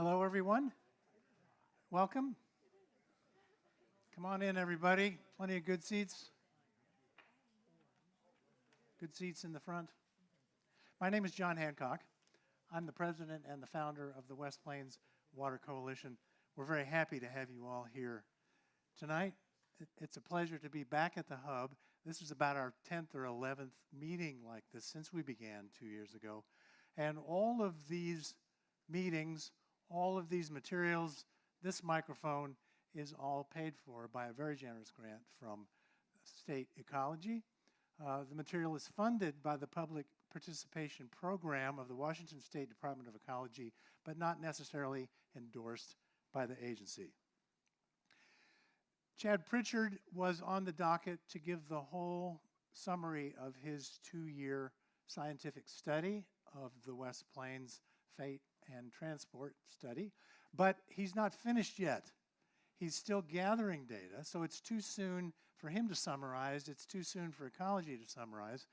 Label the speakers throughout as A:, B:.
A: Hello, everyone. Welcome. Come on in, everybody. Plenty of good seats. Good seats in the front. My name is John Hancock. I'm the president and the founder of the West Plains Water Coalition. We're very happy to have you all here tonight. It's a pleasure to be back at the Hub. This is about our 10th or 11th meeting like this since we began 2 years ago. And all of these meetings, all of these materials, this microphone is all paid for by a very generous grant from state Ecology. The material is funded by the Public Participation Program of the Washington State Department of Ecology, but not necessarily endorsed by the agency. Chad Pritchard was on the docket to give the whole summary of his 2-year scientific study of the West Plains Fate and Transport study, but he's not finished yet. He's still gathering data, so it's too soon for him to summarize. It's too soon for Ecology to summarize,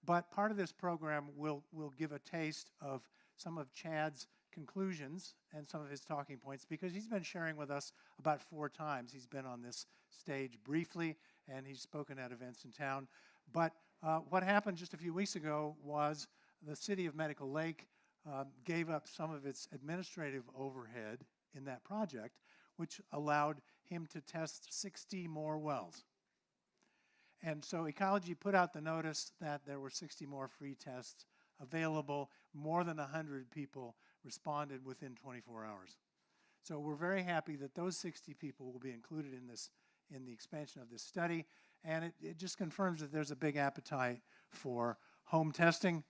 A: but part of this program will give a taste of some of Chad's conclusions and some of his talking points, because he's been sharing with us about 4 times. He's been on this stage briefly, and he's spoken at events in town. But what happened just a few weeks ago was the city of Medical Lake gave up some of its administrative overhead in that project, which allowed him to test 60 more wells. And so Ecology put out the notice that there were 60 more free tests available. More than 100 people responded within 24 hours. So we're very happy that those 60 people will be included in the expansion of this study, and it just confirms that there's a big appetite for home testing,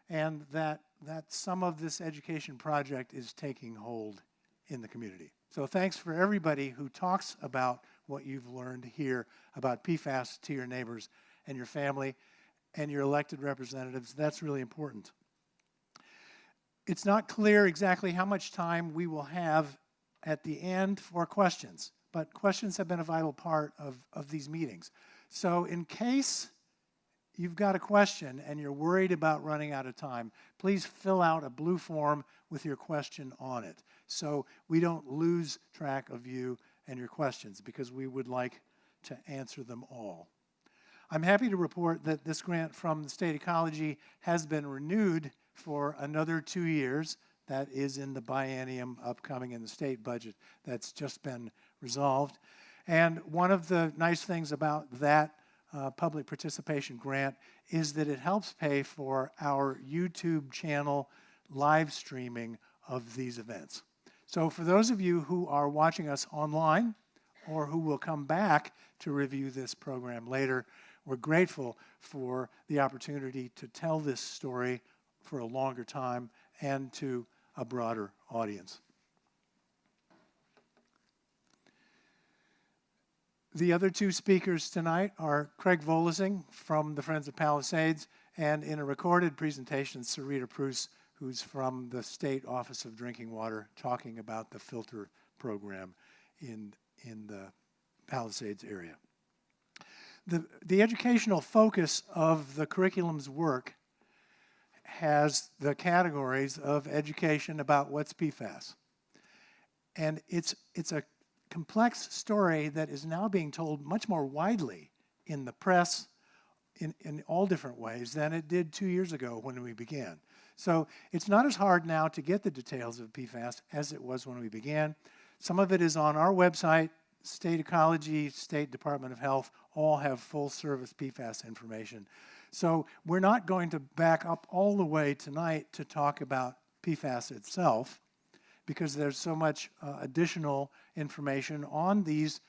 A: and that some of this education project is taking hold in the community. So thanks for everybody who talks about what you've learned here about PFAS to your neighbors and your family and your elected representatives. That's really important. It's not clear exactly how much time we will have at the end for questions, but questions have been a vital part of these meetings. So in case you've got a question and you're worried about running out of time, please fill out a blue form with your question on it, so we don't lose track of you and your questions, because we would like to answer them all. I'm happy to report that this grant from the state Ecology has been renewed for another 2 years. That is in the biennium upcoming in the state budget that's just been resolved. And one of the nice things about that public participation grant is that it helps pay for our YouTube channel live streaming of these events. So for those of you who are watching us online or who will come back to review this program later, we're grateful for the opportunity to tell this story for a longer time and to a broader audience. The other 2 speakers tonight are Craig Volosing from the Friends of Palisades, and in a recorded presentation, Sarita Preuss, who's from the State Office of Drinking Water, talking about the filter program in the Palisades area. The educational focus of the curriculum's work has the categories of education about what's PFAS. And it's a complex story that is now being told much more widely in the press in all different ways than it did 2 years ago when we began. So it's not as hard now to get the details of PFAS as it was when we began. Some of it is on our website. State Ecology, State Department of Health all have full-service PFAS information. So we're not going to back up all the way tonight to talk about PFAS itself, because there's so much additional information on these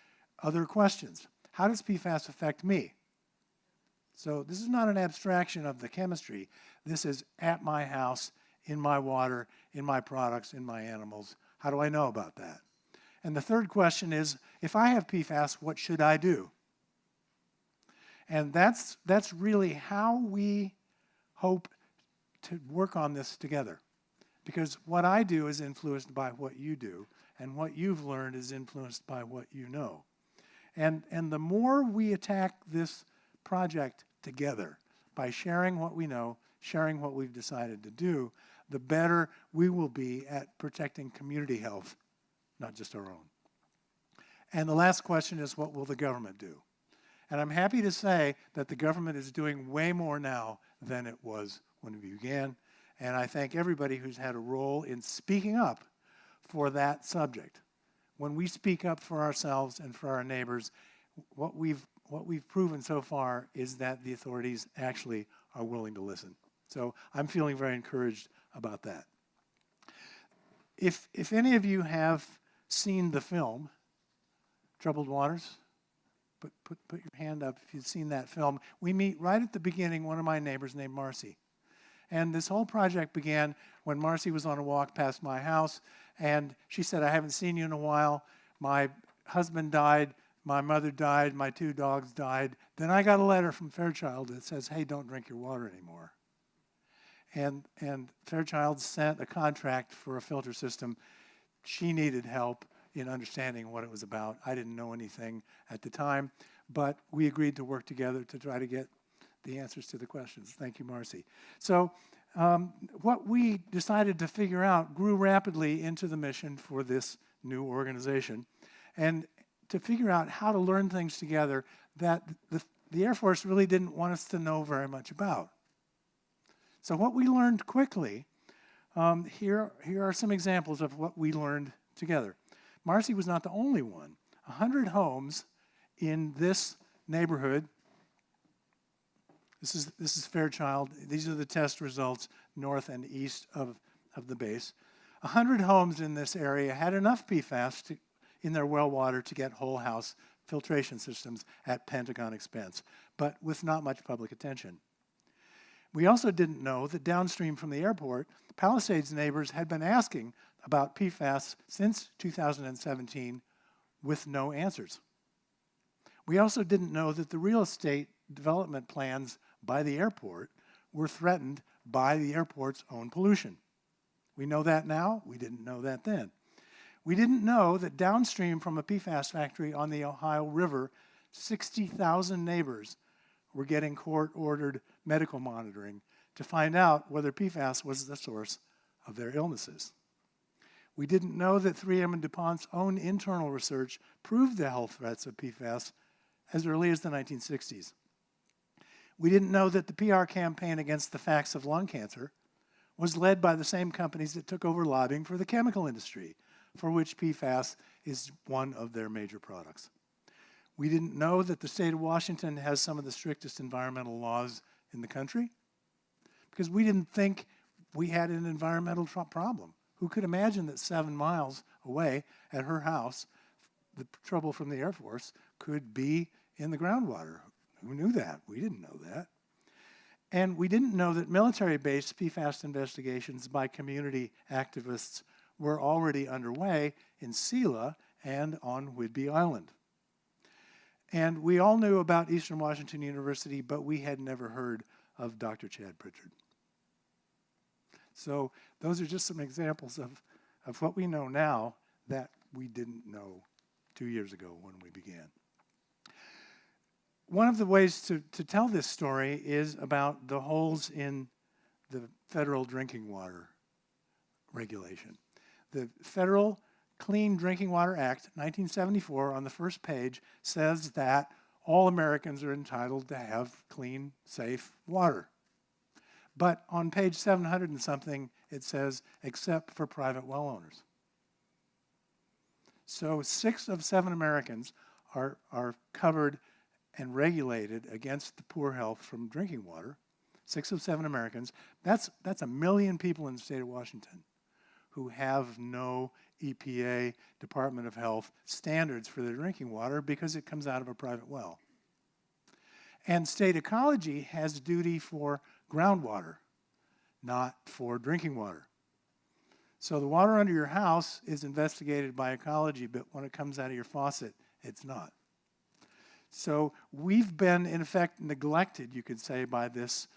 A: other questions. How does PFAS affect me? So this is not an abstraction of the chemistry. This is at my house, in my water, in my products, in my animals. How do I know about that? And the third question is, if I have PFAS, what should I do? And that's really how we hope to work on this together. Because what I do is influenced by what you do, and what you've learned is influenced by what you know. And the more we attack this project together by sharing what we know, sharing what we've decided to do, the better we will be at protecting community health, not just our own. And the last question is, what will the government do? And I'm happy to say that the government is doing way more now than it was when we began. And I thank everybody who's had a role in speaking up for that subject. When we speak up for ourselves and for our neighbors, what we've proven so far is that the authorities actually are willing to listen. So I'm feeling very encouraged about that. If any of you have seen the film, Troubled Waters, put your hand up if you've seen that film. We meet right at the beginning, one of my neighbors named Marcy. And this whole project began when Marcy was on a walk past my house, and she said, I haven't seen you in a while. My husband died, my mother died, my 2 dogs died. Then I got a letter from Fairchild that says, hey, don't drink your water anymore. And Fairchild sent a contract for a filter system. She needed help in understanding what it was about. I didn't know anything at the time, but we agreed to work together to try to get the answers to the questions. Thank you, Marcy. So what we decided to figure out grew rapidly into the mission for this new organization, and to figure out how to learn things together that the Air Force really didn't want us to know very much about. So what we learned quickly, here are some examples of what we learned together. Marcy was not the only one. 100 homes in this neighborhood. This is Fairchild. These are the test results north and east of the base. 100 homes in this area had enough PFAS in their well water to get whole house filtration systems at Pentagon expense, but with not much public attention. We also didn't know that downstream from the airport, Palisades neighbors had been asking about PFAS since 2017 with no answers. We also didn't know that the real estate development plans by the airport were threatened by the airport's own pollution. We know that now. We didn't know that then. We didn't know that downstream from a PFAS factory on the Ohio River, 60,000 neighbors were getting court-ordered medical monitoring to find out whether PFAS was the source of their illnesses. We didn't know that 3M and DuPont's own internal research proved the health threats of PFAS as early as the 1960s. We didn't know that the PR campaign against the facts of lung cancer was led by the same companies that took over lobbying for the chemical industry, for which PFAS is one of their major products. We didn't know that the state of Washington has some of the strictest environmental laws in the country, because we didn't think we had an environmental problem. Who could imagine that 7 miles away at her house, the trouble from the Air Force could be in the groundwater? Who knew that? We didn't know that. And we didn't know that military-based PFAS investigations by community activists were already underway in Selah and on Whidbey Island. And we all knew about Eastern Washington University, but we had never heard of Dr. Chad Pritchard. So those are just some examples of what we know now that we didn't know 2 years ago when we began. One of the ways to tell this story is about the holes in the federal drinking water regulation. The Federal Clean Drinking Water Act, 1974, on the first page, says that all Americans are entitled to have clean, safe water. But on page 700 and something, it says, except for private well owners. So 6 of 7 Americans are covered and regulated against the poor health from drinking water. 6 of 7 Americans. That's 1 million people in the state of Washington who have no EPA, Department of Health standards for their drinking water because it comes out of a private well. And state ecology has duty for groundwater, not for drinking water. So the water under your house is investigated by ecology, but when it comes out of your faucet, it's not. So we've been, in effect, neglected, you could say, by this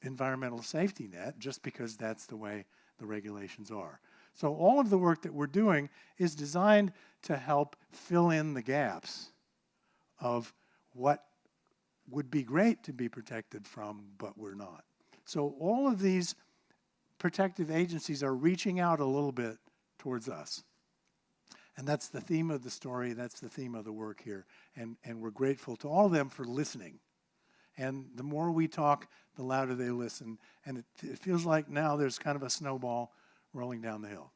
A: environmental safety net, just because that's the way the regulations are. So all of the work that we're doing is designed to help fill in the gaps of what would be great to be protected from, but we're not. So all of these protective agencies are reaching out a little bit towards us. And that's the theme of the story. That's the theme of the work here. And we're grateful to all of them for listening. And the more we talk, the louder they listen. And it feels like now there's kind of a snowball rolling down the hill.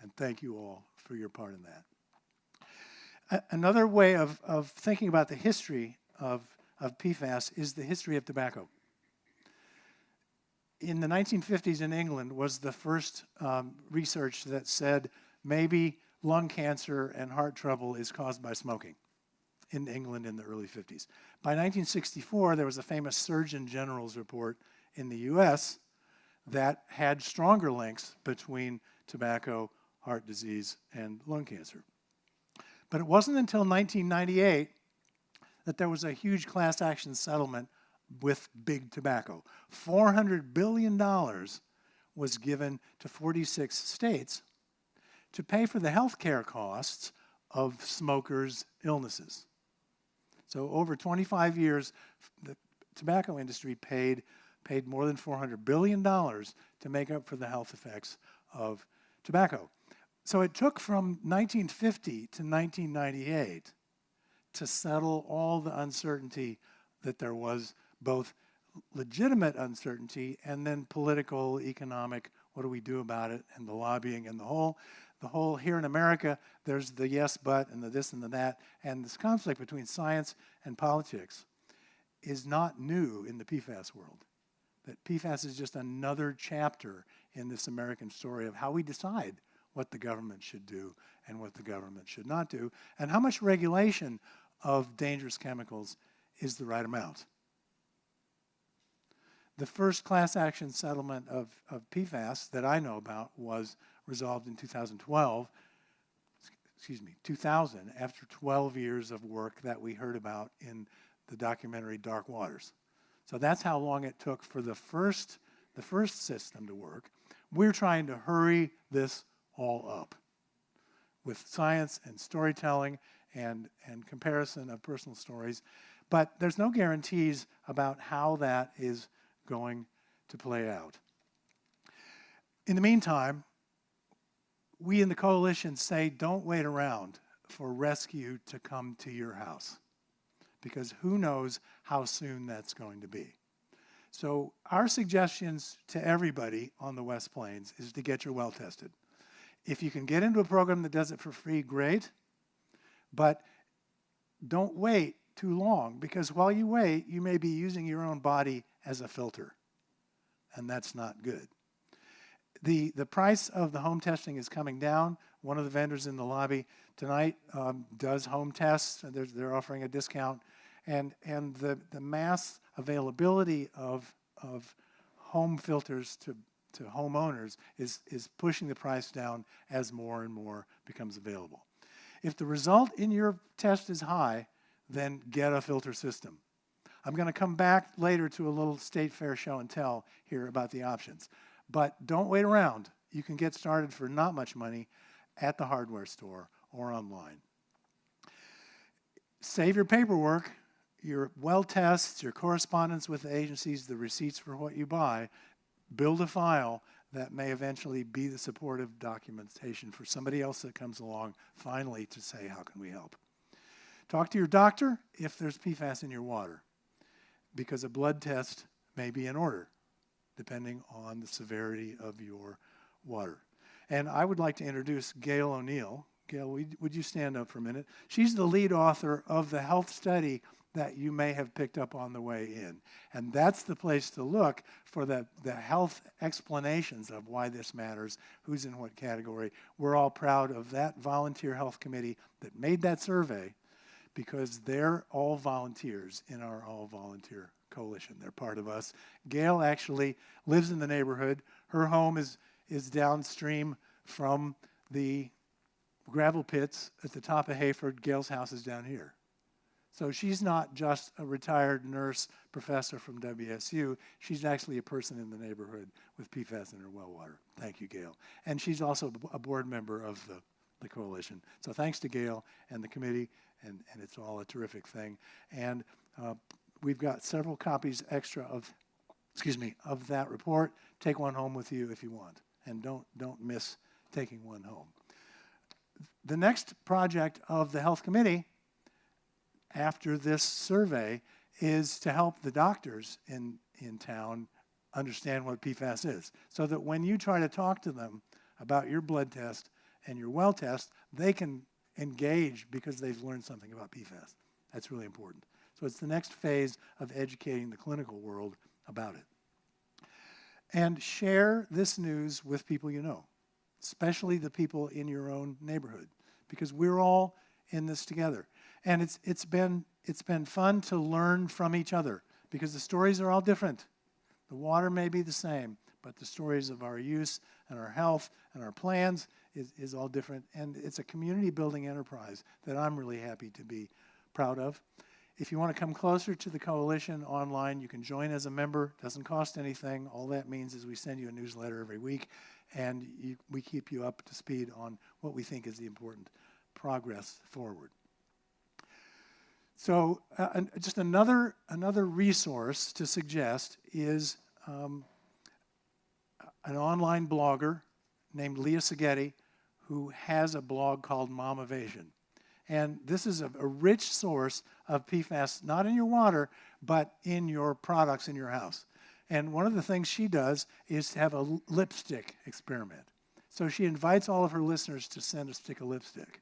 A: And thank you all for your part in that. Another way of thinking about the history of PFAS is the history of tobacco. In the 1950s in England was the first research that said maybe lung cancer and heart trouble is caused by smoking in England in the early 50s. By 1964, there was a famous Surgeon General's report in the US that had stronger links between tobacco, heart disease, and lung cancer. But it wasn't until 1998 that there was a huge class action settlement with big tobacco. $400 billion was given to 46 states to pay for the health care costs of smokers' illnesses. So over 25 years, the tobacco industry paid more than $400 billion to make up for the health effects of tobacco. So it took from 1950 to 1998 to settle all the uncertainty that there was, both legitimate uncertainty and then political, economic, what do we do about it, and the lobbying and the whole here in America, there's the yes, but, and the this and the that, and this conflict between science and politics is not new in the PFAS world. That PFAS is just another chapter in this American story of how we decide what the government should do and what the government should not do, and how much regulation of dangerous chemicals is the right amount. The first class action settlement of PFAS that I know about was resolved in 2000, after 12 years of work that we heard about in the documentary Dark Waters. So that's how long it took for the first system to work. We're trying to hurry this all up with science and storytelling and comparison of personal stories. But there's no guarantees about how that is going to play out. In the meantime, we in the coalition say don't wait around for rescue to come to your house, because who knows how soon that's going to be. So our suggestions to everybody on the West Plains is to get your well tested. If you can get into a program that does it for free, great, but don't wait too long, because while you wait, you may be using your own body as a filter, and that's not good. The price of the home testing is coming down. One of the vendors in the lobby tonight does home tests, and they're offering a discount, and the mass availability of home filters to homeowners is pushing the price down as more and more becomes available. If the result in your test is high, then get a filter system. I'm going to come back later to a little state fair show and tell here about the options. But don't wait around. You can get started for not much money at the hardware store or online. Save your paperwork, your well tests, your correspondence with the agencies, the receipts for what you buy. Build a file that may eventually be the supportive documentation for somebody else that comes along finally to say, how can we help? Talk to your doctor if there's PFAS in your water, because a blood test may be in order, depending on the severity of your water. And I would like to introduce Gail O'Neill. Gail, would you stand up for a minute? She's the lead author of the health study that you may have picked up on the way in. And that's the place to look for the health explanations of why this matters, who's in what category. We're all proud of that volunteer health committee that made that survey, because they're all volunteers in our all-volunteer coalition. They're part of us. Gail actually lives in the neighborhood. Her home is downstream from the gravel pits at the top of Hayford. Gail's house is down here. So she's not just a retired nurse professor from WSU. She's actually a person in the neighborhood with PFAS in her well water. Thank you, Gail. And she's also a board member of the coalition. So thanks to Gail and the committee, and it's all a terrific thing. And we've got several copies extra of of that report. Take one home with you if you want, and don't miss taking one home. The next project of the Health Committee after this survey is to help the doctors in town understand what PFAS is, so that when you try to talk to them about your blood test and your well test, they can engage because they've learned something about PFAS. That's really important. So it's the next phase of educating the clinical world about it. And share this news with people you know, especially the people in your own neighborhood, because we're all in this together. And it's been fun to learn from each other, because the stories are all different. The water may be the same, but the stories of our use and our health and our plans is all different. And it's a community building enterprise that I'm really happy to be proud of. If you want to come closer to the coalition online, you can join as a member. It doesn't cost anything. All that means is we send you a newsletter every week, and we keep you up to speed on what we think is the important progress forward. So just another resource to suggest is an online blogger named Leah Seghetti, who has a blog called Momavation. And this is a rich source of PFAS, not in your water, but in your products in your house. And one of the things she does is to have a lipstick experiment. So she invites all of her listeners to send a stick of lipstick.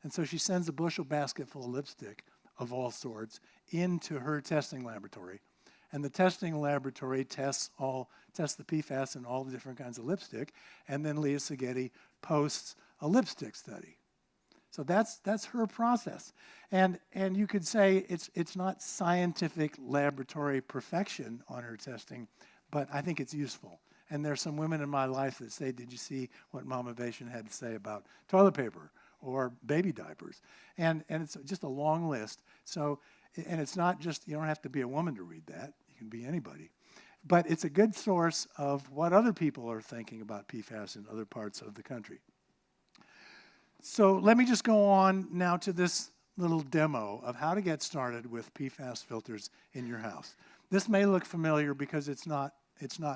A: And so she sends a bushel basket full of lipstick of all sorts into her testing laboratory. And the testing laboratory tests the PFAS in all the different kinds of lipstick, and then Leah Seghetti posts a lipstick study. So that's her process. And you could say it's not scientific laboratory perfection on her testing, but I think it's useful. And there's some women in my life that say, did you see what Momavation had to say about toilet paper or baby diapers? And it's just a long list. So, and it's not just, you don't have to be a woman to read that. You can be anybody. But it's a good source of what other people are thinking about PFAS in other parts of the country. So let me just go on now to this little demo of how to get started with PFAS filters in your house. This may look familiar because it's not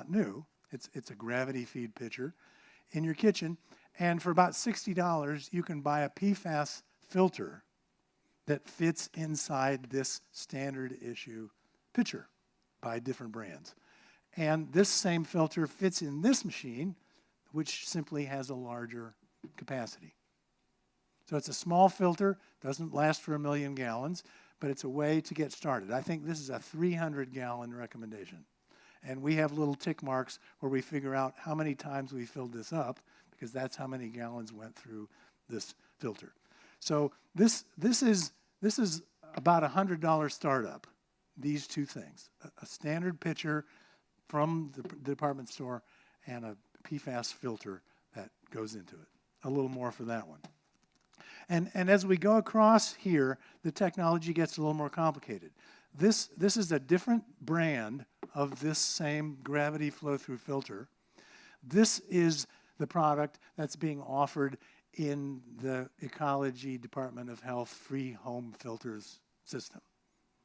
A: new. It's a gravity feed pitcher in your kitchen. And for about $60, you can buy a PFAS filter that fits inside this standard issue pitcher by different brands. And this same filter fits in this machine, which simply has a larger capacity. So it's a small filter, doesn't last for 1 million gallons, but it's a way to get started. I think this is a 300-gallon recommendation. And we have little tick marks where we figure out how many times we filled this up, because that's how many gallons went through this filter. So this is about a $100 startup, these two things, a standard pitcher from the department store and a PFAS filter that goes into it. A little more for that one. And as we go across here, the technology gets a little more complicated. This is a different brand of this same gravity flow-through filter. This is the product that's being offered in the Ecology Department of Health free home filters system.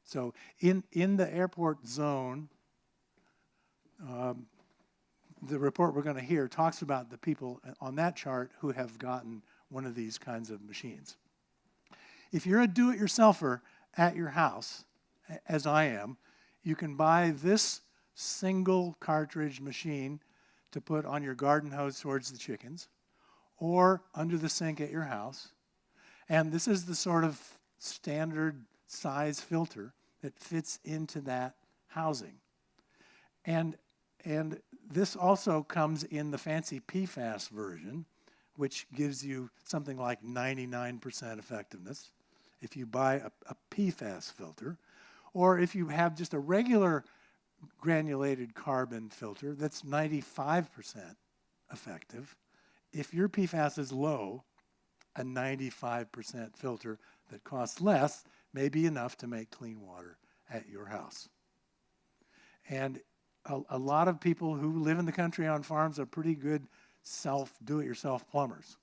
A: So in the airport zone, the report we're going to hear talks about the people on that chart who have gotten one of these kinds of machines. If you're a do-it-yourselfer at your house, as I am, you can buy this single cartridge machine to put on your garden hose towards the chickens or under the sink at your house. And this is the sort of standard size filter that fits into that housing. And this also comes in the fancy PFAS version, which gives you something like 99% effectiveness if you buy a PFAS filter. Or if you have just a regular granulated carbon filter that's 95% effective. If your PFAS is low, a 95% filter that costs less may be enough to make clean water at your house. And a lot of people who live in the country on farms are pretty good do-it-yourself plumbers.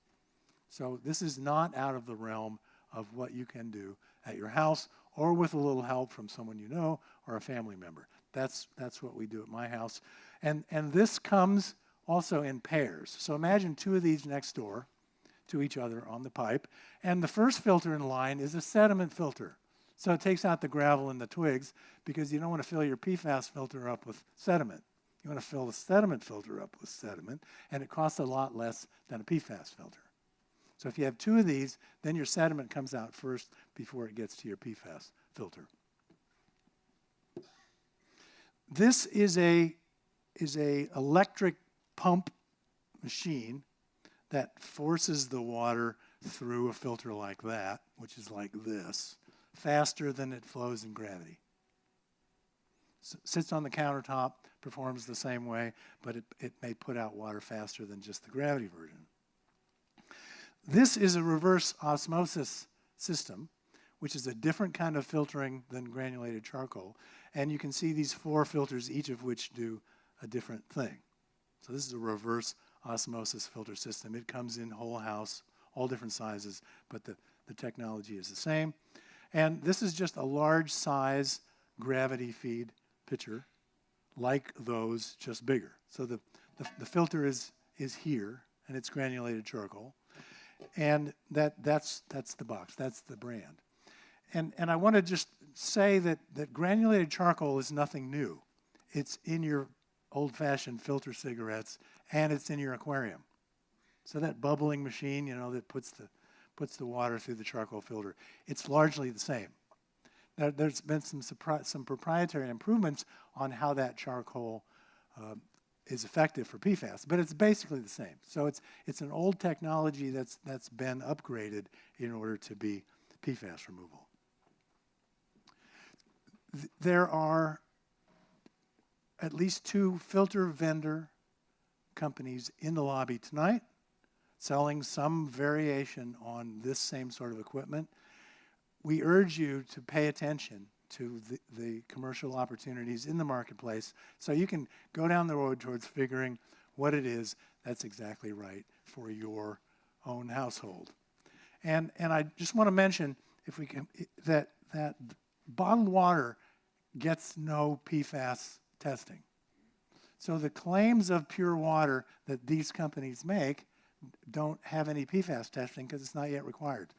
A: So this is not out of the realm of what you can do at your house or with a little help from someone you know or a family member. That's what we do at my house. And this comes also in pairs. So imagine two of these next door to each other on the pipe. And the first filter in line is a sediment filter. So it takes out the gravel and the twigs because you don't want to fill your PFAS filter up with sediment. You want to fill the sediment filter up with sediment, and it costs a lot less than a PFAS filter. So if you have two of these, then your sediment comes out first before it gets to your PFAS filter. This is a electric pump machine that forces the water through a filter like that, which is like this, faster than it flows in gravity. Sits on the countertop, performs the same way, but it may put out water faster than just the gravity version. This is a reverse osmosis system, which is a different kind of filtering than granulated charcoal. And you can see these 4 filters, each of which do a different thing. So this is a reverse osmosis filter system. It comes in whole house, all different sizes, but the technology is the same. And this is just a large size gravity feed pitcher, like those, just bigger. So the filter is here, and it's granulated charcoal. And that's the box, that's the brand. And I want to just say that granulated charcoal is nothing new. It's in your old-fashioned filter cigarettes, and it's in your aquarium. So that bubbling machine, that puts the water through the charcoal filter, it's largely the same. Now, there's been some proprietary improvements on how that charcoal is effective for PFAS, but it's basically the same. So it's an old technology that's been upgraded in order to be PFAS removal. There are at least 2 filter vendor companies in the lobby tonight selling some variation on this same sort of equipment. We urge you to pay attention to the commercial opportunities in the marketplace so you can go down the road towards figuring what it is that's exactly right for your own household. And I just want to mention, if we can, that bottled water gets no PFAS testing. So the claims of pure water that these companies make don't have any PFAS testing because it's not yet required.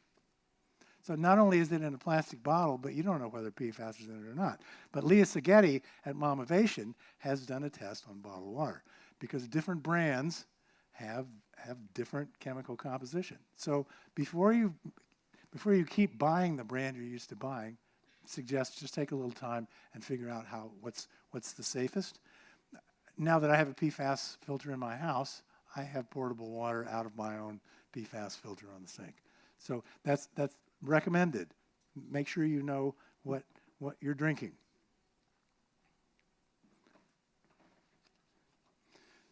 A: So not only is it in a plastic bottle, but you don't know whether PFAS is in it or not. But Leah Seghetti at Momivation has done a test on bottled water because different brands have different chemical composition. So before you keep buying the brand you're used to buying, suggest just take a little time and figure out what's the safest. Now that I have a PFAS filter in my house, I have portable water out of my own PFAS filter on the sink. So that's recommended. Make sure you know what you're drinking.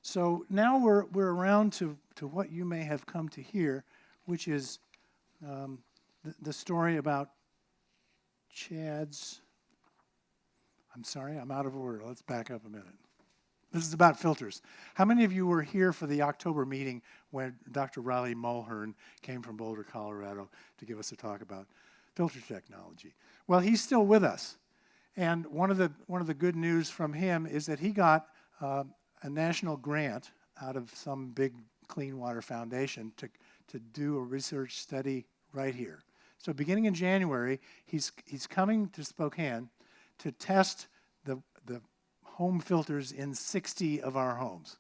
A: So now we're around to what you may have come to hear, which is the story about Chad's. I'm sorry, I'm out of order. Let's back up a minute. This is about filters. How many of you were here for the October meeting when Dr. Riley Mulhern came from Boulder, Colorado, to give us a talk about filter technology? Well, he's still with us. And one of the good news from him is that he got a national grant out of some big clean water foundation to do a research study right here. So beginning in January, he's coming to Spokane to test the home filters in 60 of our homes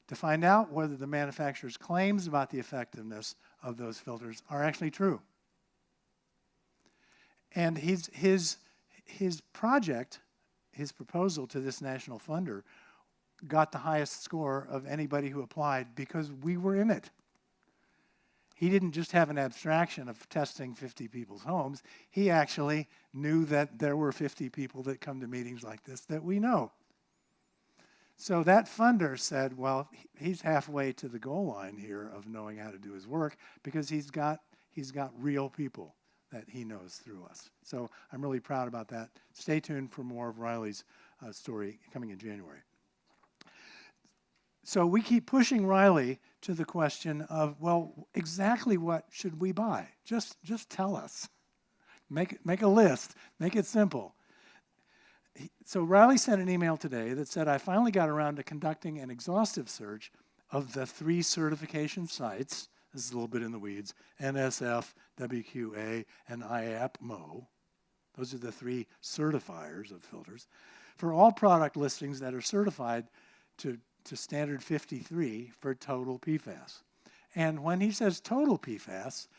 A: to find out whether the manufacturer's claims about the effectiveness of those filters are actually true. And his project, his proposal to this national funder, got the highest score of anybody who applied because we were in it. He didn't just have an abstraction of testing 50 people's homes. He actually knew that there were 50 people that come to meetings like this that we know. So that funder said, well, he's halfway to the goal line here of knowing how to do his work because he's got real people that he knows through us. So I'm really proud about that. Stay tuned for more of Riley's story coming in January. So we keep pushing Riley to the question of, well, exactly what should we buy? Just tell us. Make a list. Make it simple. So Riley sent an email today that said, I finally got around to conducting an exhaustive search of the 3 certification sites. This is a little bit in the weeds: NSF, WQA, and IAPMO. Those are the 3 certifiers of filters for all product listings that are certified to standard 53 for total PFAS. And when he says total PFAS,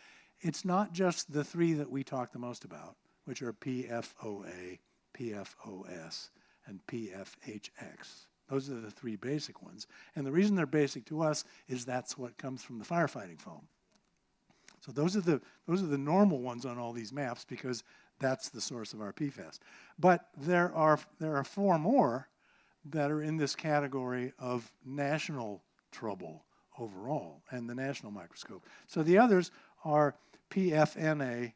A: it's not just the 3 that we talk the most about, which are PFOA, PFOS, and PFHX. Those are the 3 basic ones. And the reason they're basic to us is that's what comes from the firefighting foam. So those are the normal ones on all these maps because that's the source of our PFAS. But there are 4 more that are in this category of national trouble overall and the national microscope. So the others are PFNA,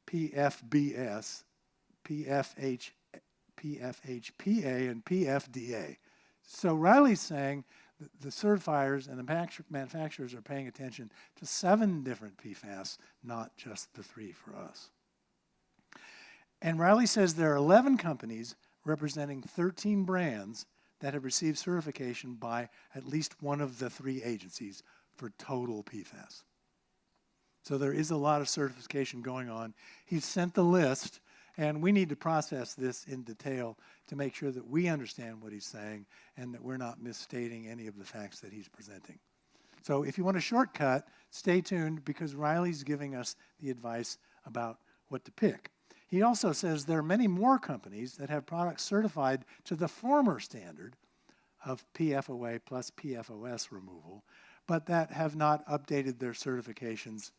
A: PFBS, PFHPA, and PFDA. So Riley's saying the certifiers and the manufacturers are paying attention to 7 different PFAS, not just the 3 for us. And Riley says there are 11 companies representing 13 brands that have received certification by at least one of the 3 agencies for total PFAS. So there is a lot of certification going on. He's sent the list, and we need to process this in detail to make sure that we understand what he's saying and that we're not misstating any of the facts that he's presenting. So if you want a shortcut, stay tuned because Riley's giving us the advice about what to pick. He also says there are many more companies that have products certified to the former standard of PFOA plus PFOS removal, but that have not updated their certifications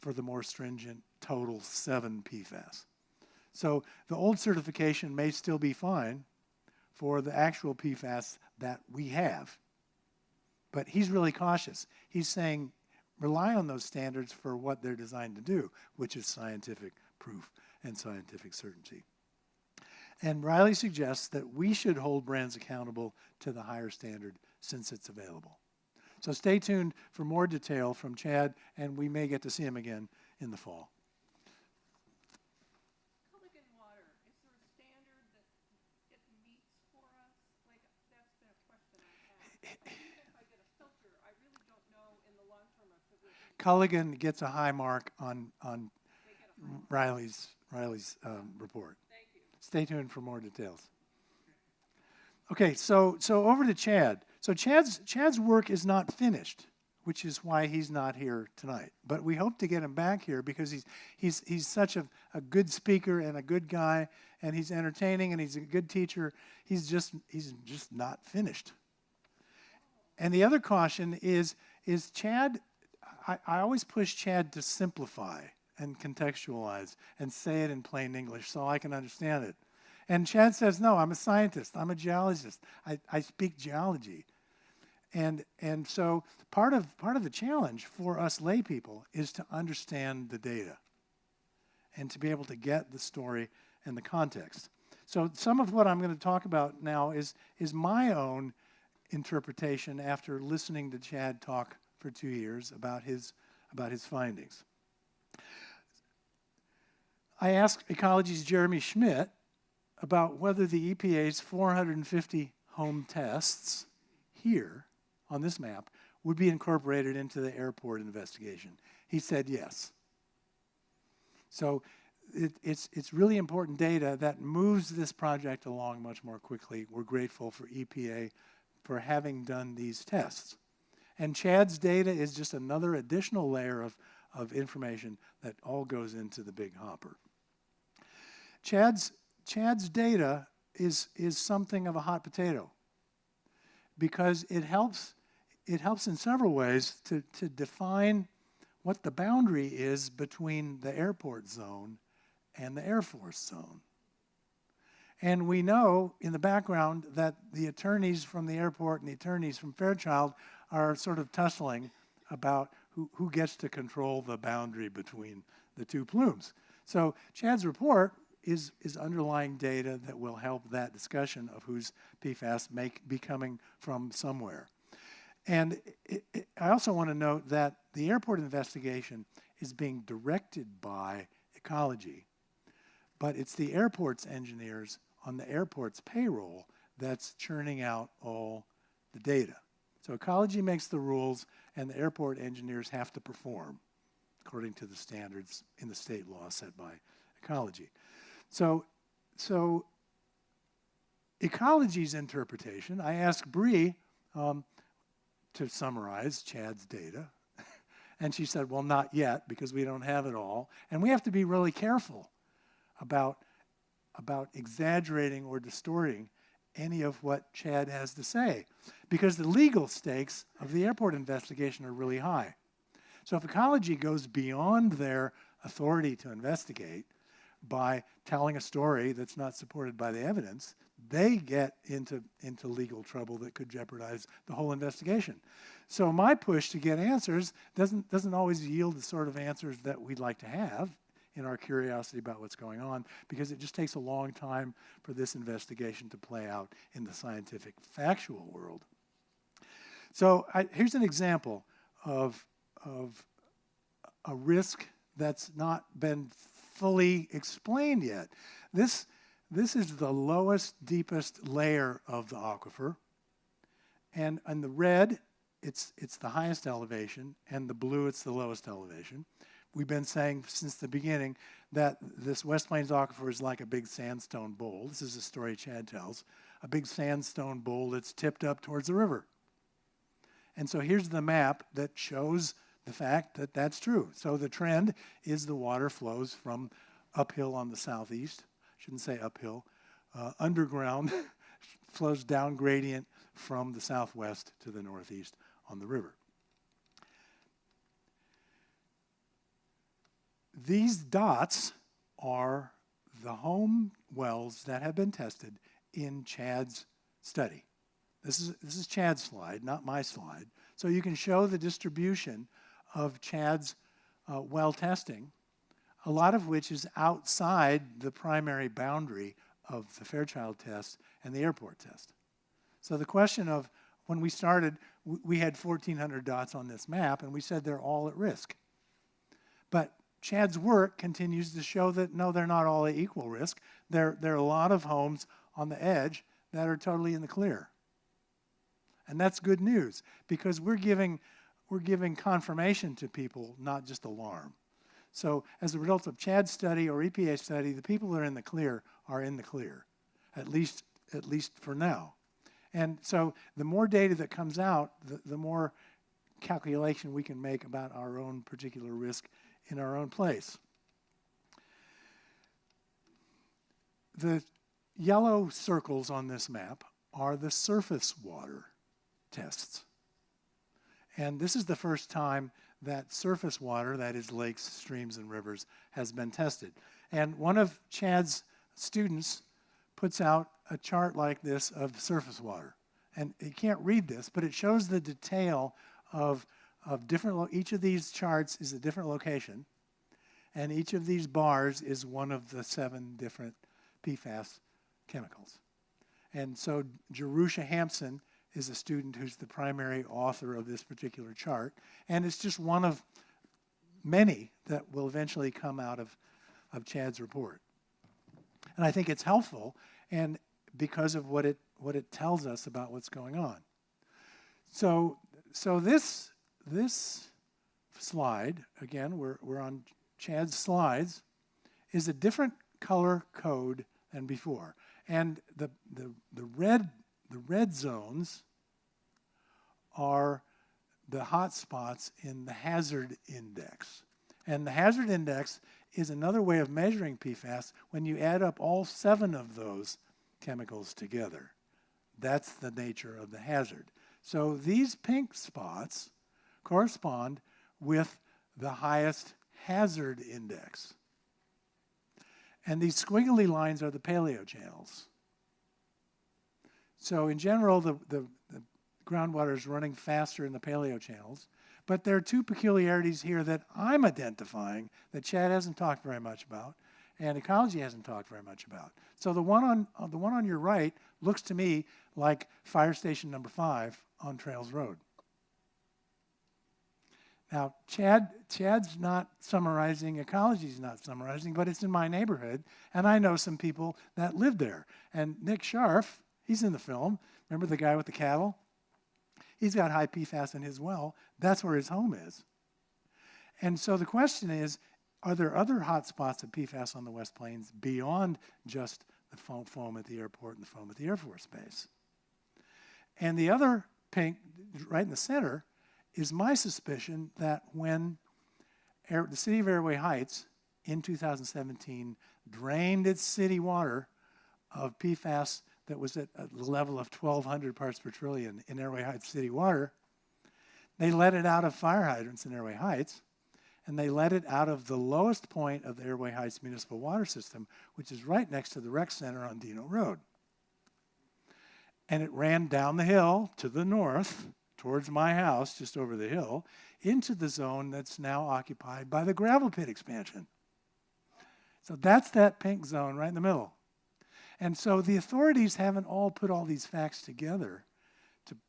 A: for the more stringent total 7 PFAS. So the old certification may still be fine for the actual PFAS that we have, but he's really cautious. He's saying rely on those standards for what they're designed to do, which is scientific proof and scientific certainty. And Riley suggests that we should hold brands accountable to the higher standard since it's available. So stay tuned for more detail from Chad, and we may get to see him again in the fall.
B: Culligan water, is there a standard that it meets for us? Like, that's been a question I've had. Even if I get a filter, I really don't know in the long term if it will be.
A: Culligan gets a high mark on Riley's report.
B: Thank you.
A: Stay tuned for more details. Okay, so over to Chad. So Chad's work is not finished, which is why he's not here tonight. But we hope to get him back here because he's such a good speaker and a good guy, and he's entertaining and he's a good teacher. He's just not finished. And the other caution is Chad. I always push Chad to simplify and contextualize and say it in plain English so I can understand it. And Chad says, no, I'm a scientist. I'm a geologist. I speak geology. And so part of the challenge for us lay people is to understand the data and to be able to get the story and the context. So some of what I'm going to talk about now is my own interpretation after listening to Chad talk for 2 years about his findings. I asked Ecology's Jeremy Schmidt about whether the EPA's 450 home tests here on this map would be incorporated into the airport investigation. He said yes. So it's really important data that moves this project along much more quickly. We're grateful for EPA for having done these tests. And Chad's data is just another additional layer of information that all goes into the big hopper. Chad's data is something of a hot potato because it helps in several ways to define what the boundary is between the airport zone and the Air Force zone. And we know in the background that the attorneys from the airport and the attorneys from Fairchild are sort of tussling about who gets to control the boundary between the 2 plumes. So Chad's report is underlying data that will help that discussion of whose PFAS may be coming from somewhere. And I also want to note that the airport investigation is being directed by Ecology, but it's the airport's engineers on the airport's payroll that's churning out all the data. So Ecology makes the rules, and the airport engineers have to perform according to the standards in the state law set by Ecology. So Ecology's interpretation, I asked Bree to summarize Chad's data, and she said, well, not yet, because we don't have it all. And we have to be really careful about exaggerating or distorting any of what Chad has to say, because the legal stakes of the airport investigation are really high. So if Ecology goes beyond their authority to investigate by telling a story that's not supported by the evidence, they get into legal trouble that could jeopardize the whole investigation. So my push to get answers doesn't always yield the sort of answers that we'd like to have in our curiosity about what's going on, because it just takes a long time for this investigation to play out in the scientific, factual world. So here's an example of a risk that's not been fully explained yet. This is the lowest, deepest layer of the aquifer. And in the red, it's the highest elevation, and the blue, it's the lowest elevation. We've been saying since the beginning that this West Plains aquifer is like a big sandstone bowl. This is a story Chad tells. A big sandstone bowl that's tipped up towards the river. And so here's the map that shows the fact that that's true. So the trend is the water flows from uphill on the southeast. Shouldn't say uphill. Underground flows down gradient from the southwest to the northeast on the river. These dots are the home wells that have been tested in Chad's study. This is Chad's slide, not my slide. So you can show the distribution of Chad's well testing, a lot of which is outside the primary boundary of the Fairchild test and the airport test. So the question of, when we started, we had 1,400 dots on this map, and we said they're all at risk. But Chad's work continues to show that, no, they're not all at equal risk. There are a lot of homes on the edge that are totally in the clear. And that's good news, because we're giving confirmation to people, not just alarm. So as a result of Chad's study or EPA study, the people that are in the clear are in the clear, at least for now. And so the more data that comes out, the more calculation we can make about our own particular risk in our own place. The yellow circles on this map are the surface water tests. And this is the first time that surface water, that is lakes, streams, and rivers, has been tested. And one of Chad's students puts out a chart like this of surface water. And you can't read this, but it shows the detail of different, each of these charts is a different location, and each of these bars is one of the 7 different PFAS chemicals. And so Jerusha Hampson is a student who's the primary author of this particular chart, and it's just one of many that will eventually come out of Chad's report. And I think it's helpful, and because of what it tells us about what's going on. So this slide, again, we're on Chad's slides, is a different color code than before. And the red zones are the hot spots in the hazard index. And the hazard index is another way of measuring PFAS when you add up all 7 of those chemicals together. That's the nature of the hazard. So these pink spots correspond with the highest hazard index. And these squiggly lines are the paleo channels. So in general, the groundwater is running faster in the paleo channels, but there are 2 peculiarities here that I'm identifying that Chad hasn't talked very much about, and Ecology hasn't talked very much about. So the one on your right looks to me like fire station number 5 on Trails Road. Now, Chad's not summarizing, Ecology's not summarizing, but it's in my neighborhood, and I know some people that live there. And Nick Scharf, he's in the film. Remember the guy with the cattle? He's got high PFAS in his well. That's where his home is. And so the question is, are there other hot spots of PFAS on the West Plains beyond just the foam at the airport and the foam at the Air Force Base? And the other pink, right in the center, is my suspicion that when the city of Airway Heights in 2017 drained its city water of PFAS that was at a level of 1,200 parts per trillion in Airway Heights city water, they let it out of fire hydrants in Airway Heights, and they let it out of the lowest point of the Airway Heights municipal water system, which is right next to the rec center on Dino Road. And it ran down the hill to the north, towards my house, just over the hill, into the zone that's now occupied by the gravel pit expansion. So that's that pink zone right in the middle. And so the authorities haven't all put all these facts together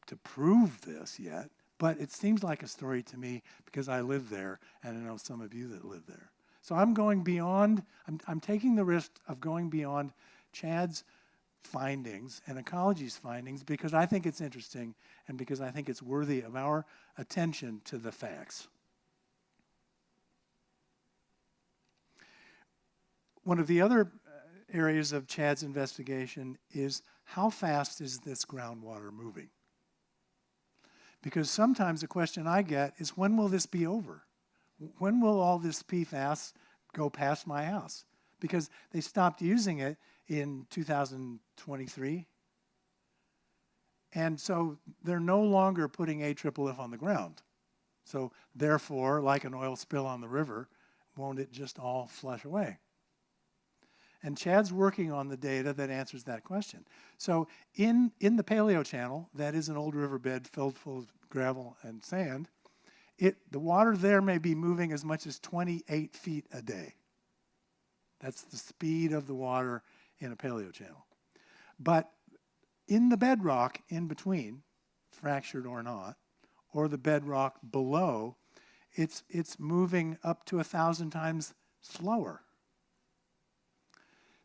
A: to prove this yet, but it seems like a story to me because I live there, and I know some of you that live there. So I'm going beyond, I'm taking the risk of going beyond Chad's findings and Ecology's findings because I think it's interesting and because I think it's worthy of our attention to the facts. One of the other areas of Chad's investigation is how fast is this groundwater moving? Because sometimes the question I get is, when will this be over? When will all this PFAS go past my house? Because they stopped using it in 2023. And so they're no longer putting AFFF on the ground. So therefore, like an oil spill on the river, won't it just all flush away? And Chad's working on the data that answers that question. So in the Paleo Channel, that is an old riverbed filled full of gravel and sand, the water there may be moving as much as 28 feet a day. That's the speed of the water in a Paleo Channel. But in the bedrock in between, fractured or not, or the bedrock below, it's moving up to 1,000 times slower.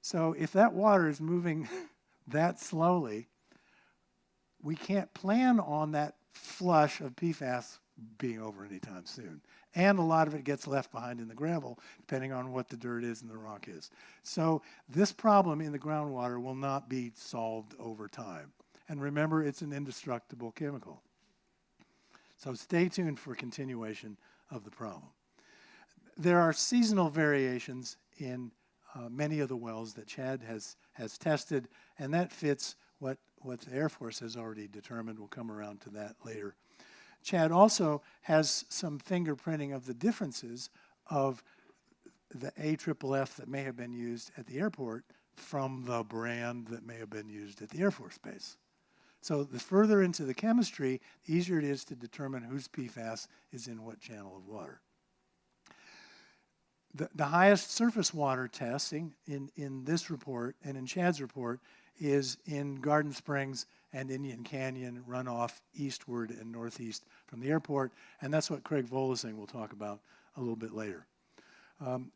A: So if that water is moving that slowly, we can't plan on that flush of PFAS being over anytime soon. And a lot of it gets left behind in the gravel, depending on what the dirt is and the rock is. So this problem in the groundwater will not be solved over time. And remember, it's an indestructible chemical. So stay tuned for continuation of the problem. There are seasonal variations in many of the wells that Chad has tested, and that fits what the Air Force has already determined. We'll come around to that later. Chad also has some fingerprinting of the differences of the AFFF that may have been used at the airport from the brand that may have been used at the Air Force Base. So the further into the chemistry, the easier it is to determine whose PFAS is in what channel of water. The highest surface water testing in this report and in Chad's report is in Garden Springs and Indian Canyon runoff eastward and northeast from the airport, and that's what Craig Volosing will talk about a little bit later.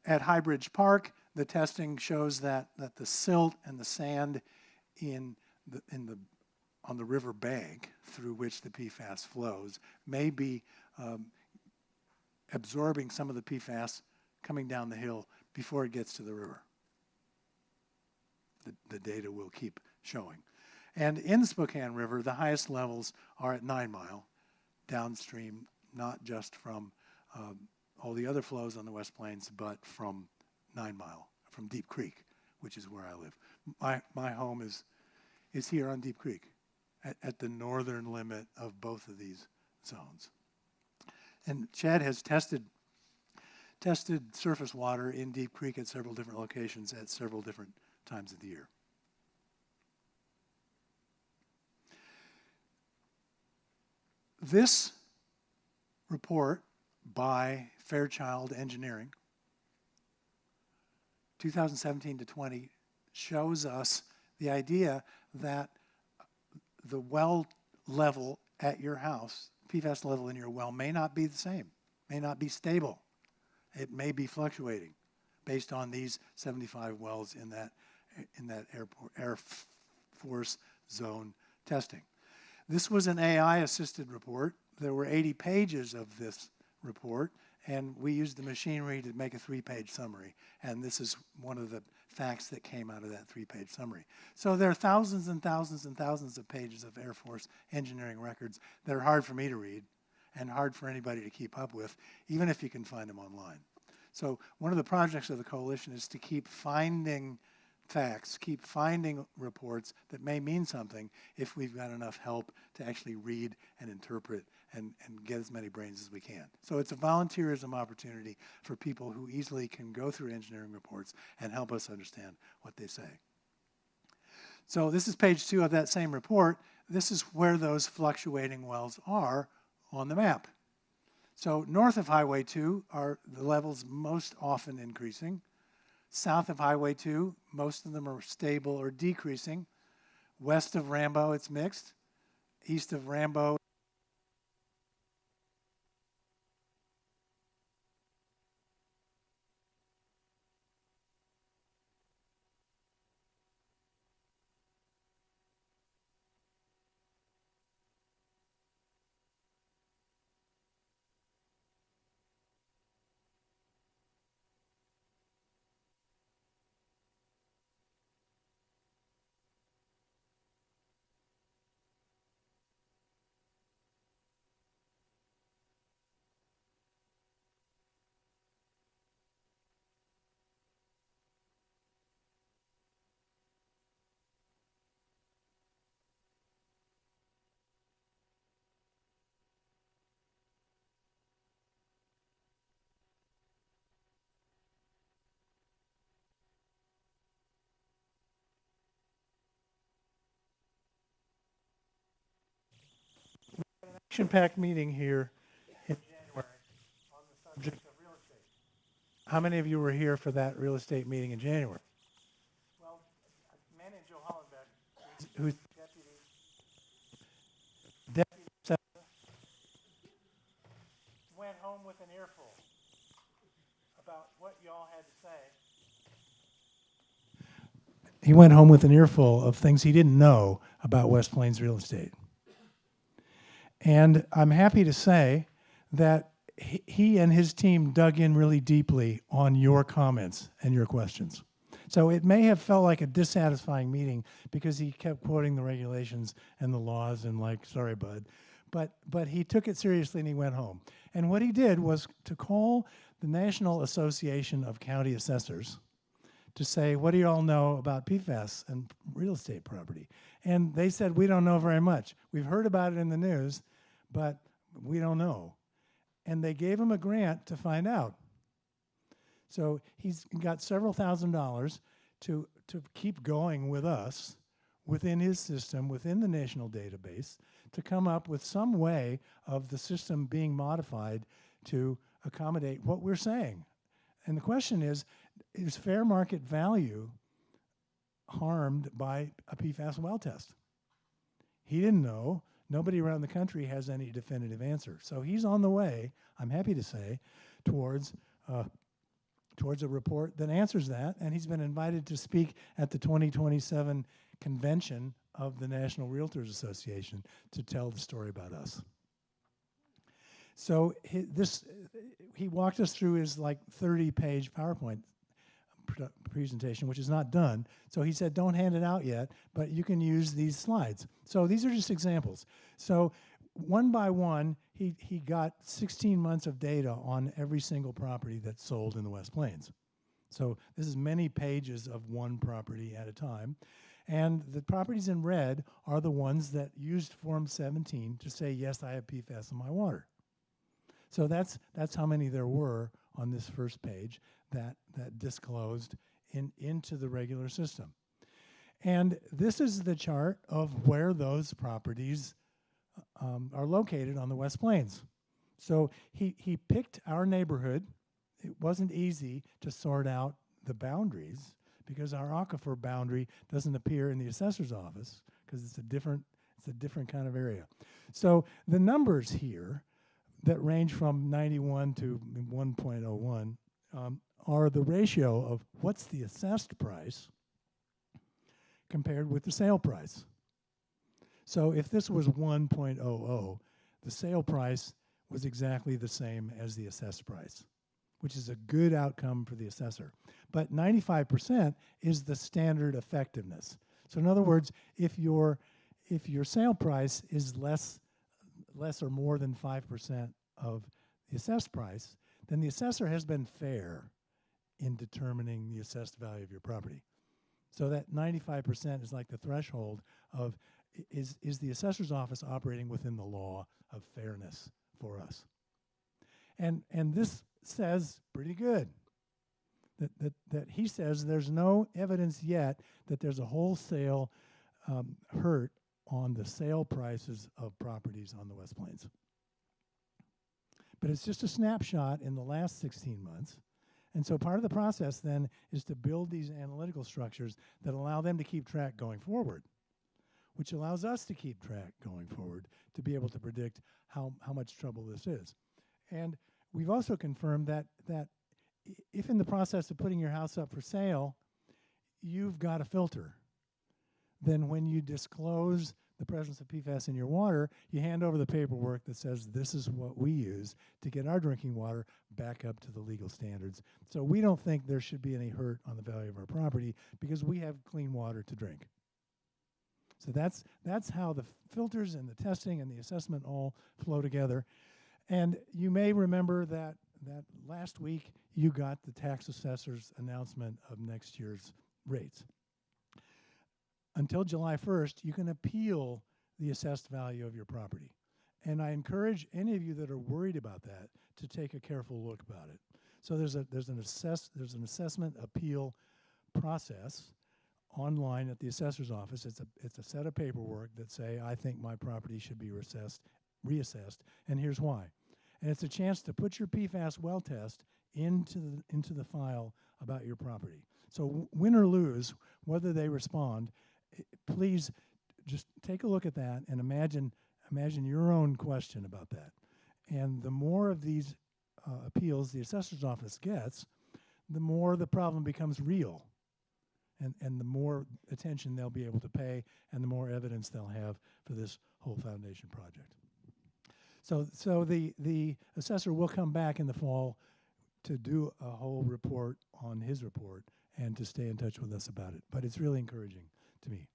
A: At High Bridge Park, the testing shows that the silt and the sand on the river bank through which the PFAS flows may be absorbing some of the PFAS coming down the hill before it gets to the river. The data will keep showing. And in the Spokane River, the highest levels are at 9 Mile, downstream, not just from all the other flows on the West Plains, but from 9 Mile, from Deep Creek, which is where I live. My home is here on Deep Creek, at the northern limit of both of these zones. And Chad has tested surface water in Deep Creek at several different locations at several different times of the year. This report by Fairchild Engineering, 2017 to 20, shows us the idea that the well level at your house, PFAS level in your well, may not be the same may not be stable. It may be fluctuating based on these 75 wells in that Air Force zone testing. This was an AI-assisted report. There were 80 pages of this report, and we used the machinery to make a 3-page summary. And this is one of the facts that came out of that 3-page summary. So there are thousands and thousands and thousands of pages of Air Force engineering records that are hard for me to read and hard for anybody to keep up with, even if you can find them online. So one of the projects of the coalition is to keep finding facts, keep finding reports that may mean something if we've got enough help to actually read and interpret and get as many brains as we can. So it's a volunteerism opportunity for people who easily can go through engineering reports and help us understand what they say. So this is page 2 of that same report. This is where those fluctuating wells are on the map. So north of Highway 2 are the levels most often increasing. South of Highway 2, most of them are stable or decreasing. West of Rambo, it's mixed. East of Rambo, action-packed meeting here in January on the subject of real estate. How many of you were here for that real estate meeting in January? Well, a man named Joe Hollenbeck, who's deputy assessor, went home with an earful about what y'all had to say. He went home with an earful of things he didn't know about West Plains real estate. And I'm happy to say that he and his team dug in really deeply on your comments and your questions. So it may have felt like a dissatisfying meeting because he kept quoting the regulations and the laws and like, sorry, bud. But he took it seriously and he went home. And what he did was to call the National Association of County Assessors to say, what do you all know about PFAS and real estate property? And they said, we don't know very much. We've heard about it in the news, but we don't know. And they gave him a grant to find out. So he's got several $1,000s to keep going with us within his system, within the national database, to come up with some way of the system being modified to accommodate what we're saying. And the question is fair market value harmed by a PFAS well test? He didn't know. Nobody around the country has any definitive answer. So he's on the way, I'm happy to say, towards a report that answers that, and he's been invited to speak at the 2027 convention of the National Realtors Association to tell the story about us. So he walked us through his like 30-page PowerPoint presentation, which is not done. So he said, don't hand it out yet, but you can use these slides. So these are just examples. So one by one, he got 16 months of data on every single property that's sold in the West Plains. So this is many pages of one property at a time. And the properties in red are the ones that used Form 17 to say, yes, I have PFAS in my water. So that's how many there were on this first page that disclosed into the regular system. And this is the chart of where those properties are located on the West Plains. So he picked our neighborhood. It wasn't easy to sort out the boundaries because our aquifer boundary doesn't appear in the assessor's office because it's a different kind of area. So the numbers here,
C: that range from 91 to 1.01 are the ratio of what's the assessed price compared with the sale price. So if this was 1.00, the sale price was exactly the same as the assessed price, which is a good outcome for the assessor. But 95% is the standard effectiveness. So in other words, if your sale price is less or more than 5% of the assessed price, then the assessor has been fair in determining the assessed value of your property. So that 95% is like the threshold of is the assessor's office operating within the law of fairness for us. And this says pretty good. That he says there's no evidence yet that there's a wholesale hurt on the sale prices of properties on the West Plains. But it's just a snapshot in the last 16 months. And so part of the process then is to build these analytical structures that allow them to keep track going forward, which allows us to keep track going forward to be able to predict how much trouble this is. And we've also confirmed that if in the process of putting your house up for sale, you've got a filter, then when you disclose the presence of PFAS in your water, you hand over the paperwork that says this is what we use to get our drinking water back up to the legal standards. So we don't think there should be any hurt on the value of our property because we have clean water to drink. So that's how the filters and the testing and the assessment all flow together. And you may remember that last week you got the tax assessor's announcement of next year's rates. Until July 1st, you can appeal the assessed value of your property. And I encourage any of you that are worried about that to take a careful look about it. So there's an assessment appeal process online at the assessor's office. It's a set of paperwork that say, I think my property should be reassessed, and here's why. And it's a chance to put your PFAS well test into the file about your property. So win or lose, whether they respond, please just take a look at that and imagine your own question about that. And the more of these appeals the assessor's office gets, the more the problem becomes real. And the more attention they'll be able to pay and the more evidence they'll have for this whole foundation project. So the assessor will come back in the fall to do a whole report on his report and to stay in touch with us about it. But it's really encouraging to me.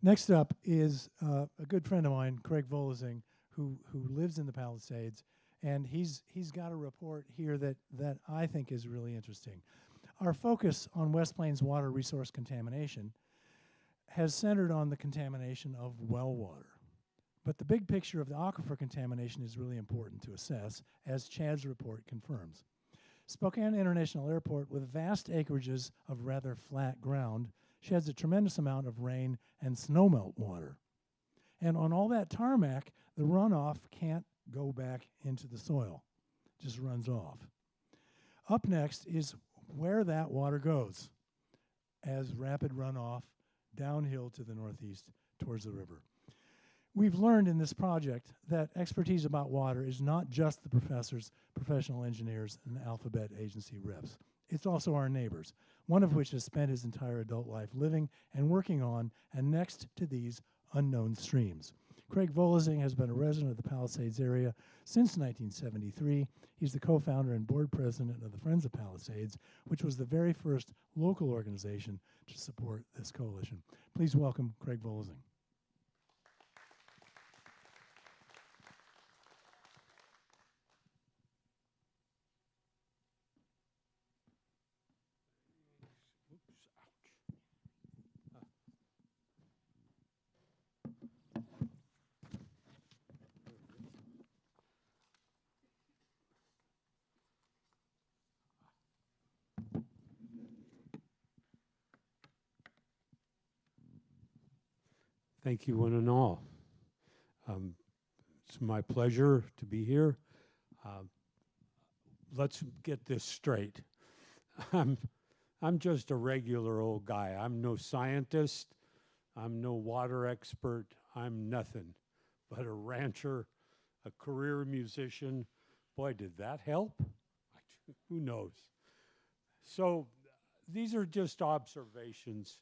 C: Next up is a good friend of mine, Craig Volosing, who lives in the Palisades, and he's got a report here that I think is really interesting. Our focus on West Plains water resource contamination has centered on the contamination of well water. But the big picture of the aquifer contamination is really important to assess, as Chad's report confirms. Spokane International Airport, with vast acreages of rather flat ground, sheds a tremendous amount of rain and snowmelt water. And on all that tarmac, the runoff can't go back into the soil, it just runs off. Up next is where that water goes as rapid runoff downhill to the northeast towards the river. We've learned in this project that expertise about water is not just the professors, professional engineers, and alphabet agency reps. It's also our neighbors, one of which has spent his entire adult life living and working on and next to these unknown streams. Craig Volosing has been a resident of the Palisades area since 1973. He's the co-founder and board president of the Friends of Palisades, which was the very first local organization to support this coalition. Please welcome Craig Volosing.
D: Thank you, one and all. It's my pleasure to be here. Let's get this straight. I'm just a regular old guy. I'm no scientist. I'm no water expert. I'm nothing but a rancher, a career musician. Boy, did that help? Who knows? So these are just observations.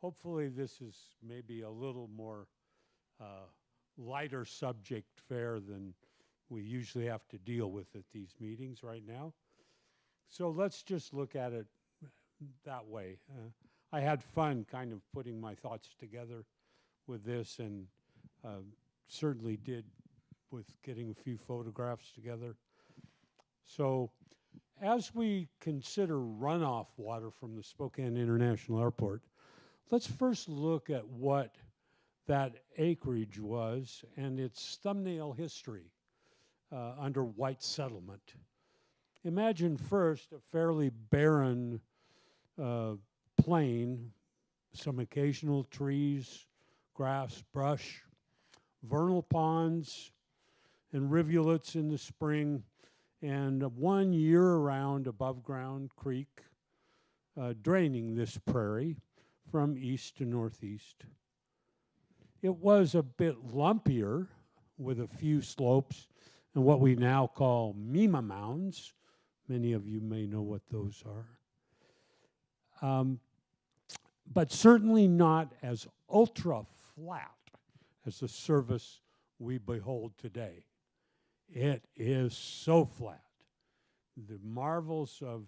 D: Hopefully this is maybe a little more lighter subject fare than we usually have to deal with at these meetings right now. So let's just look at it that way. I had fun kind of putting my thoughts together with this, and certainly did with getting a few photographs together. So as we consider runoff water from the Spokane International Airport, let's first look at what that acreage was and its thumbnail history under white settlement. Imagine first a fairly barren plain, some occasional trees, grass, brush, vernal ponds, and rivulets in the spring, and one year-round above-ground creek draining this prairie from east to northeast. It was a bit lumpier with a few slopes and what we now call Mima mounds. Many of you may know what those are. But certainly not as ultra-flat as the surface we behold today. It is so flat. The marvels of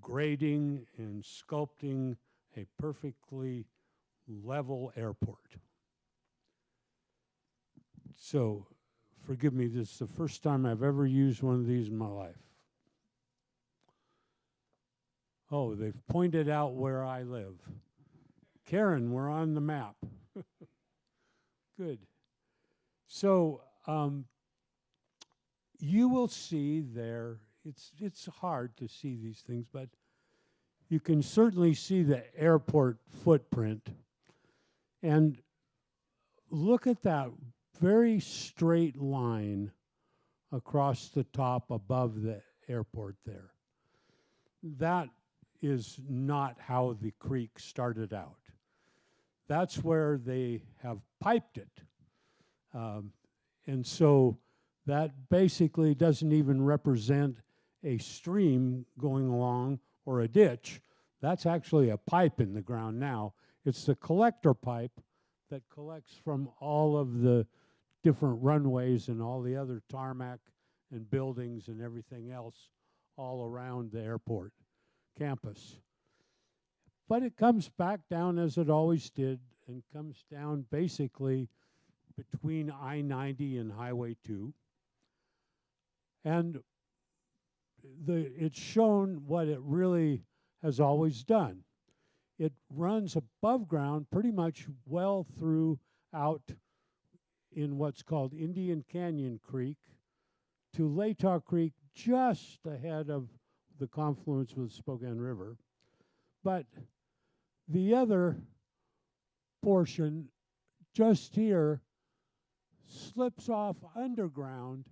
D: grading and sculpting a perfectly level airport. So, forgive me, this is the first time I've ever used one of these in my life. Oh, they've pointed out where I live. Karen, we're on the map. Good. So, you will see there, it's hard to see these things, but you can certainly see the airport footprint. And look at that very straight line across the top above the airport there. That is not how the creek started out. That's where they have piped it. And so that basically doesn't even represent a stream going along or a ditch. That's actually a pipe in the ground now. It's the collector pipe that collects from all of the different runways and all the other tarmac and buildings and everything else all around the airport campus. But it comes back down as it always did and comes down basically between I-90 and Highway 2. And it's shown what it really has always done. It runs above ground pretty much well throughout in what's called Indian Canyon Creek to Latah Creek just ahead of the confluence with Spokane River. But the other portion just here slips off underground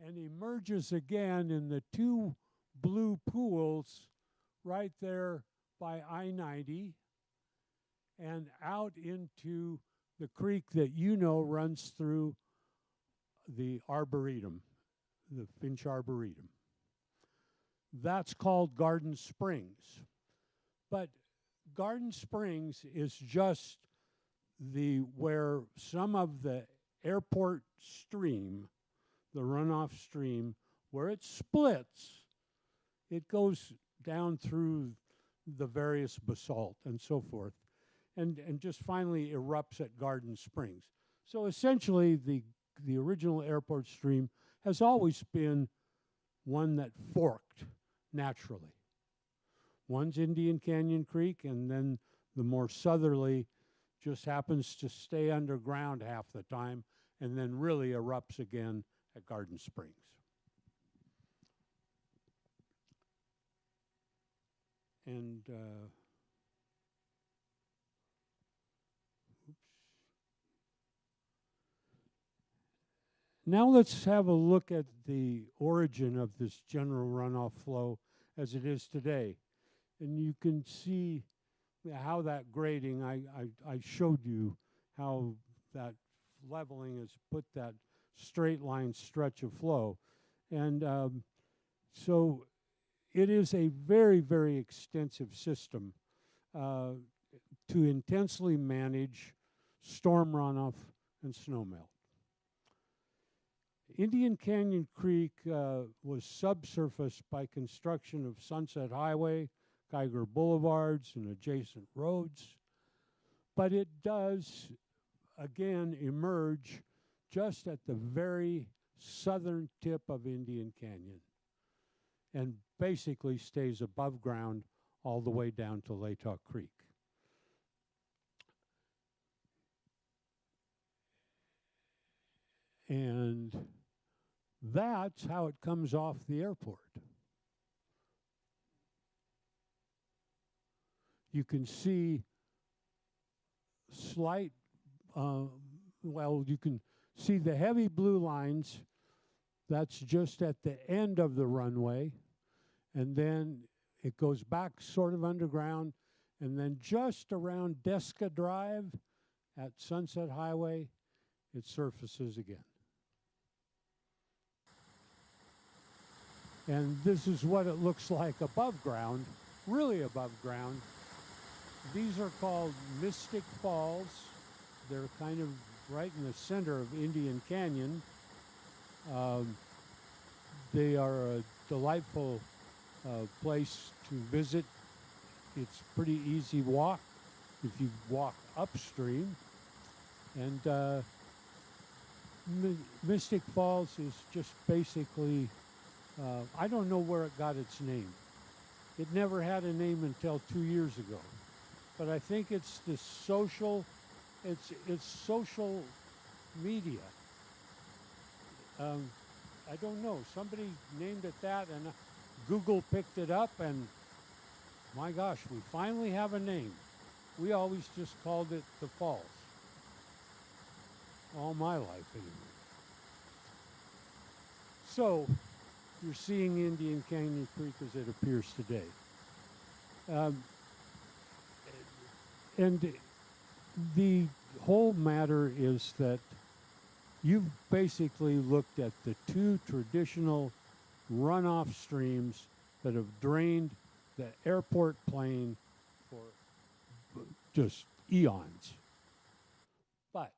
D: and emerges again in the two blue pools right there by I-90 and out into the creek that you know runs through the Arboretum, the Finch Arboretum. That's called Garden Springs. But Garden Springs is just where some of the airport stream, the runoff stream, where it splits, it goes down through the various basalt and so forth, and just finally erupts at Garden Springs. So essentially, the original airport stream has always been one that forked naturally. One's Indian Canyon Creek, and then the more southerly just happens to stay underground half the time and then really erupts again at Garden Springs. And now let's have a look at the origin of this general runoff flow as it is today. And you can see how that grading, I showed you how that leveling has put that straight line stretch of flow. And so it is a very, very extensive system to intensely manage storm runoff and snowmelt. Indian Canyon Creek was subsurfaced by construction of Sunset Highway, Geiger Boulevards, and adjacent roads. But it does, again, emerge just at the very southern tip of Indian Canyon and basically stays above ground all the way down to Latah Creek. And that's how it comes off the airport. You can see slight, well, you can see the heavy blue lines. That's just at the end of the runway. And then it goes back sort of underground. And then just around Deska Drive at Sunset Highway, it surfaces again. And this is what it looks like above ground, really above ground. These are called Mystic Falls. They're kind of right in the center of Indian Canyon. They are a delightful place to visit. It's pretty easy walk if you walk upstream. And Mystic Falls is just basically, I don't know where it got its name. It never had a name until 2 years ago. But I think it's the social, it's social media. I don't know. Somebody named it that, and Google picked it up, and my gosh, we finally have a name. We always just called it the Falls. All my life, anyway. So, you're seeing Indian Canyon Creek as it appears today. And the whole matter is that you've basically looked at the two traditional runoff streams that have drained the airport plain for just eons. But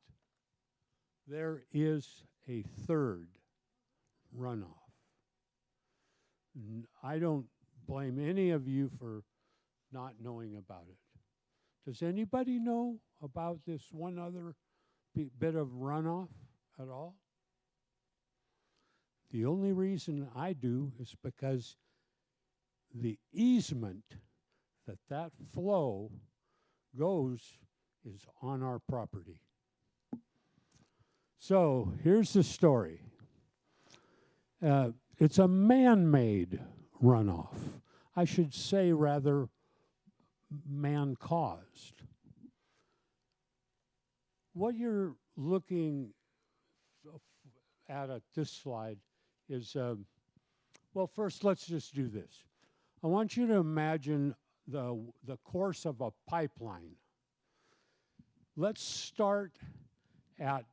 D: there is a third runoff. I don't blame any of you for not knowing about it. Does anybody know about this one other bit of runoff at all? The only reason I do is because the easement that flow goes is on our property. So here's the story. It's a man-made runoff. I should say rather man-caused. What you're looking at this slide is, well, first let's just do this. I want you to imagine the course of a pipeline. Let's start at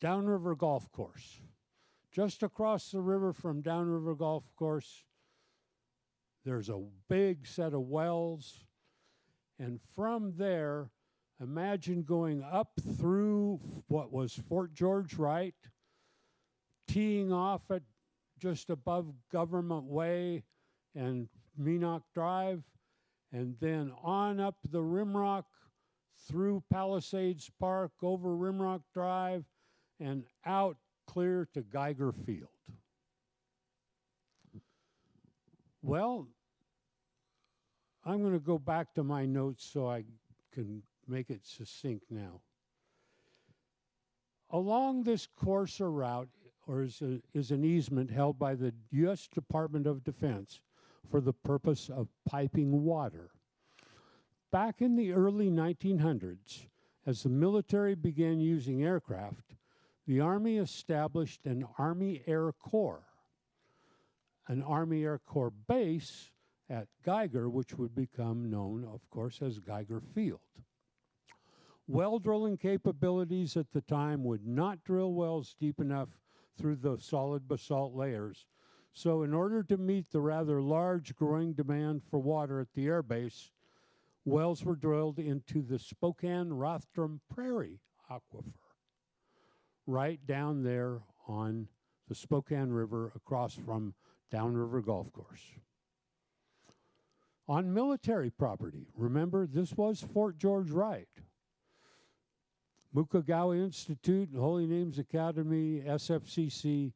D: Downriver Golf Course. Just across the river from Downriver Golf Course, there's a big set of wells. And from there, imagine going up through what was Fort George Wright, teeing off at just above Government Way and Meenock Drive, and then on up the Rimrock through Palisades Park, over Rimrock Drive, and out clear to Geiger Field. Well, I'm going to go back to my notes so I can make it succinct now. Along this course or route is an easement held by the U.S. Department of Defense for the purpose of piping water. Back in the early 1900s, as the military began using aircraft, the Army established an Army Air Corps, an Army Air Corps base at Geiger, which would become known, of course, as Geiger Field. Well drilling capabilities at the time would not drill wells deep enough through the solid basalt layers. So in order to meet the rather large growing demand for water at the air base, wells were drilled into the Spokane-Rothdrum Prairie aquifer, right down there on the Spokane River across from Downriver Golf Course. On military property, remember, this was Fort George Wright. Mukagawa Institute, Holy Names Academy, SFCC,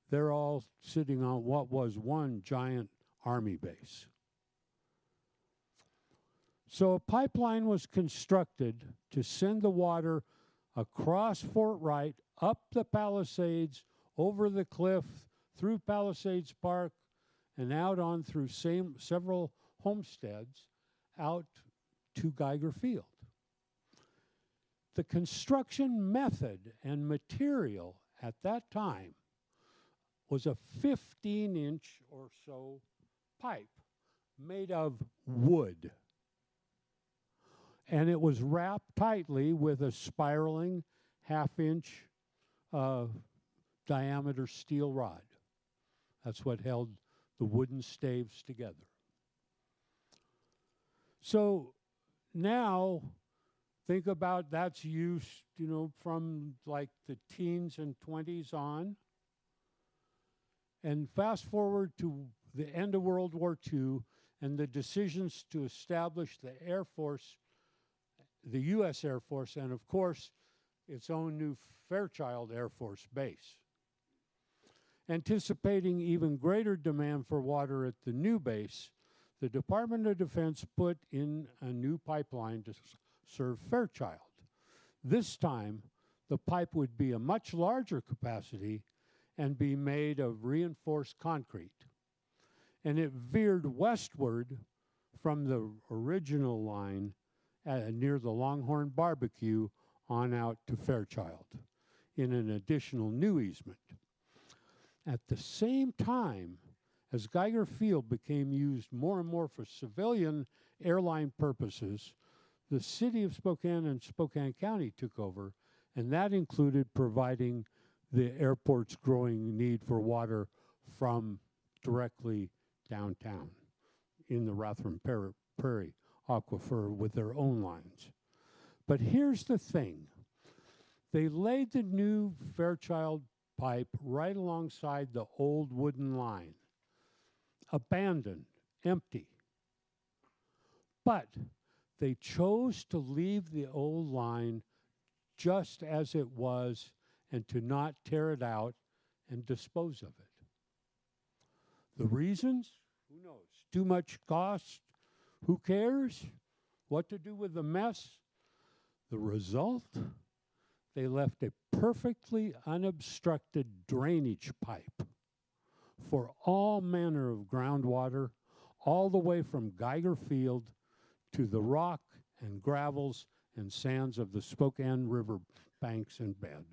D: they're all sitting on what was one giant army base. So a pipeline was constructed to send the water across Fort Wright, up the Palisades, over the cliff, through Palisades Park, and out on through several homesteads, out to Geiger Field. The construction method and material at that time was a 15-inch or so pipe made of wood. And it was wrapped tightly with a spiraling half-inch diameter steel rod. That's what held the wooden staves together. So now think about that's used, you know, from like the teens and 20s on. And fast forward to the end of World War II and the decisions to establish the Air Force, the U.S. Air Force, and of course, its own new Fairchild Air Force Base. Anticipating even greater demand for water at the new base, the Department of Defense put in a new pipeline to serve Fairchild. This time, the pipe would be a much larger capacity and be made of reinforced concrete. And it veered westward from the original line near the Longhorn Barbecue on out to Fairchild in an additional new easement. At the same time, as Geiger Field became used more and more for civilian airline purposes, the city of Spokane and Spokane County took over, and that included providing the airport's growing need for water from directly downtown in the Rothdrum Prairie aquifer with their own lines. But here's the thing. They laid the new Fairchild pipe right alongside the old wooden line, abandoned, empty. But they chose to leave the old line just as it was and to not tear it out and dispose of it. The reasons? Who knows? Too much cost? Who cares? What to do with the mess? The result? They left a perfectly unobstructed drainage pipe for all manner of groundwater, all the way from Geiger Field to the rock and gravels and sands of the Spokane River banks and bed.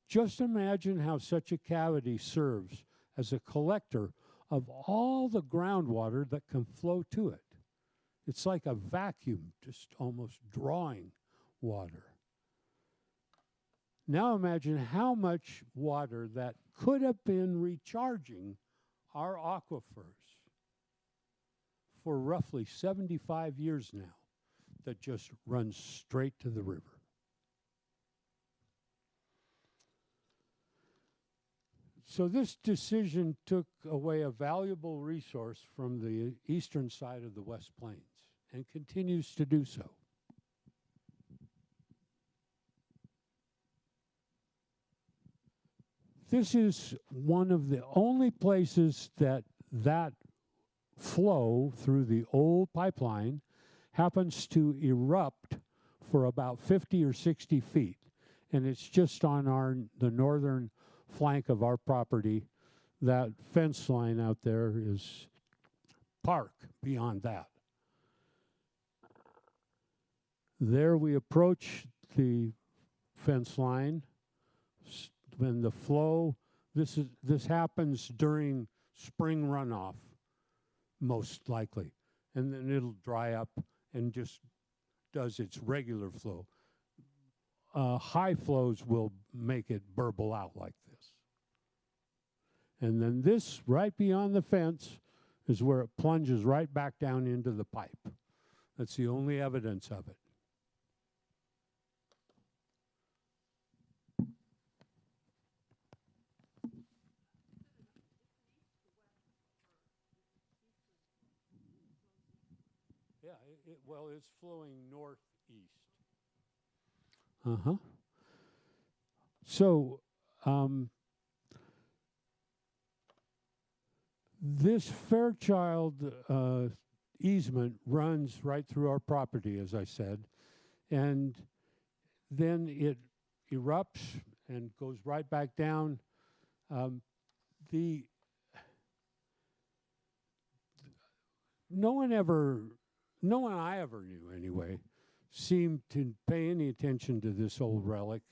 D: Just imagine how such a cavity serves as a collector of all the groundwater that can flow to it. It's like a vacuum, just almost drawing water. Now imagine how much water that could have been recharging our aquifers for roughly 75 years now that just runs straight to the river. So this decision took away a valuable resource from the eastern side of the West Plains and continues to do so. This is one of the only places that flow through the old pipeline happens to erupt for about 50 or 60 feet. And it's just on the northern flank of our property. That fence line out there is park beyond that. There we approach the fence line. When the flow, this happens during spring runoff, most likely. And then it'll dry up and just does its regular flow. high flows will make it burble out like this. And then this, right beyond the fence, is where it plunges right back down into the pipe. That's the only evidence of it. Yeah, well, it's flowing northeast. Uh-huh. So, this Fairchild easement runs right through our property, as I said, and then it erupts and goes right back down. No one I ever knew anyway, seemed to pay any attention to this old relic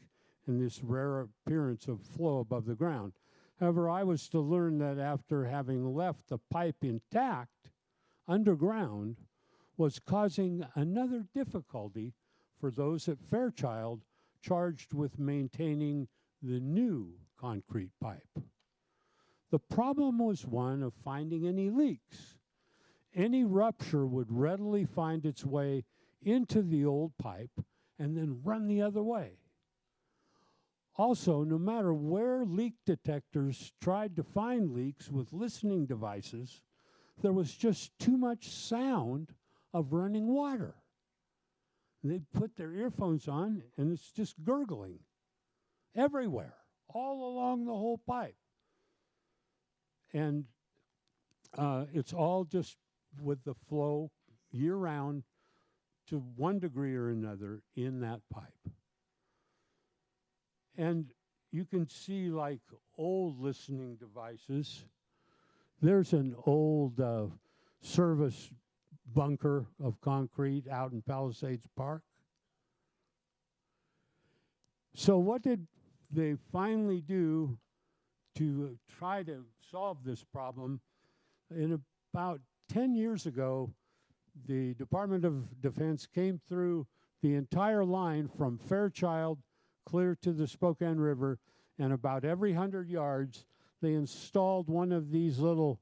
D: and this rare appearance of flow above the ground. However, I was to learn that after having left the pipe intact underground was causing another difficulty for those at Fairchild charged with maintaining the new concrete pipe. The problem was one of finding any leaks. Any rupture would readily find its way into the old pipe and then run the other way. Also, no matter where leak detectors tried to find leaks with listening devices, there was just too much sound of running water. They'd put their earphones on and it's just gurgling everywhere, all along the whole pipe. And it's all just with the flow year-round to one degree or another in that pipe. And you can see like old listening devices. There's an old service bunker of concrete out in Palisades Park. So what did they finally do to try to solve this problem? In about 10 years ago, the Department of Defense came through the entire line from Fairchild clear to the Spokane River, and about every 100 yards, they installed one of these little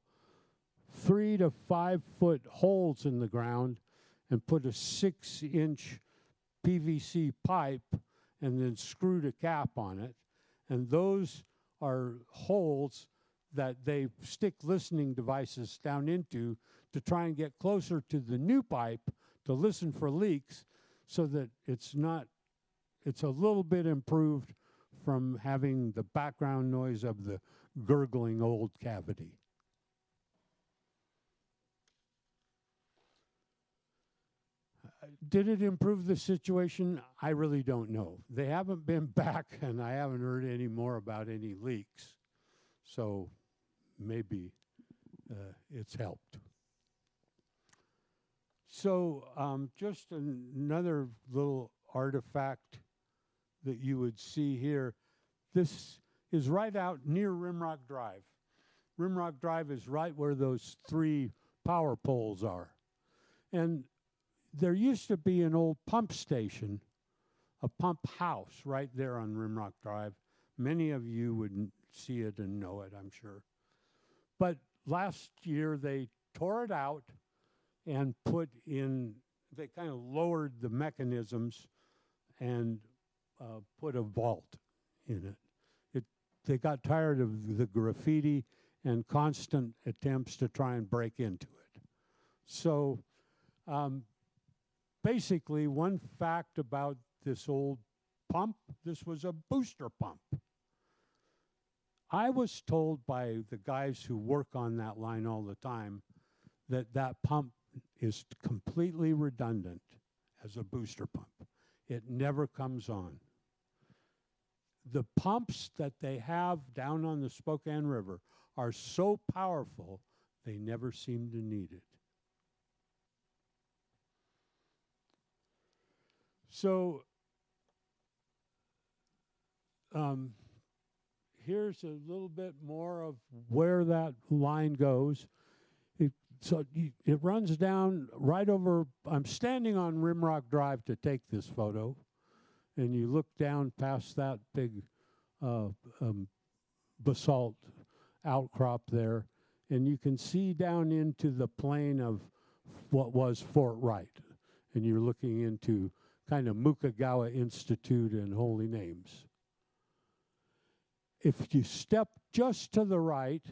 D: 3 to 5 foot holes in the ground and put a 6-inch PVC pipe and then screwed a cap on it. And those are holes that they stick listening devices down into to try and get closer to the new pipe to listen for leaks, so that it's a little bit improved from having the background noise of the gurgling old cavity. Did it improve the situation? I really don't know. They haven't been back, and I haven't heard any more about any leaks. So maybe it's helped. So just another little artifact that you would see here. This is right out near Rimrock Drive. Rimrock Drive is right where those 3 power poles are. And there used to be an old pump station, a pump house right there on Rimrock Drive. Many of you would see it and know it, I'm sure. But last year they tore it out and they kind of lowered the mechanisms and put a vault in it. They got tired of the graffiti and constant attempts to try and break into it. So basically, one fact about this old pump, this was a booster pump. I was told by the guys who work on that line all the time that that pump is completely redundant as a booster pump. It never comes on. The pumps that they have down on the Spokane River are so powerful, they never seem to need it. So here's a little bit more of where that line goes. It runs down right over, I'm standing on Rimrock Drive to take this photo, and you look down past that big basalt outcrop there, and you can see down into the plain of what was Fort Wright. And you're looking into kind of Mukagawa Institute and Holy Names. If you step just to the right,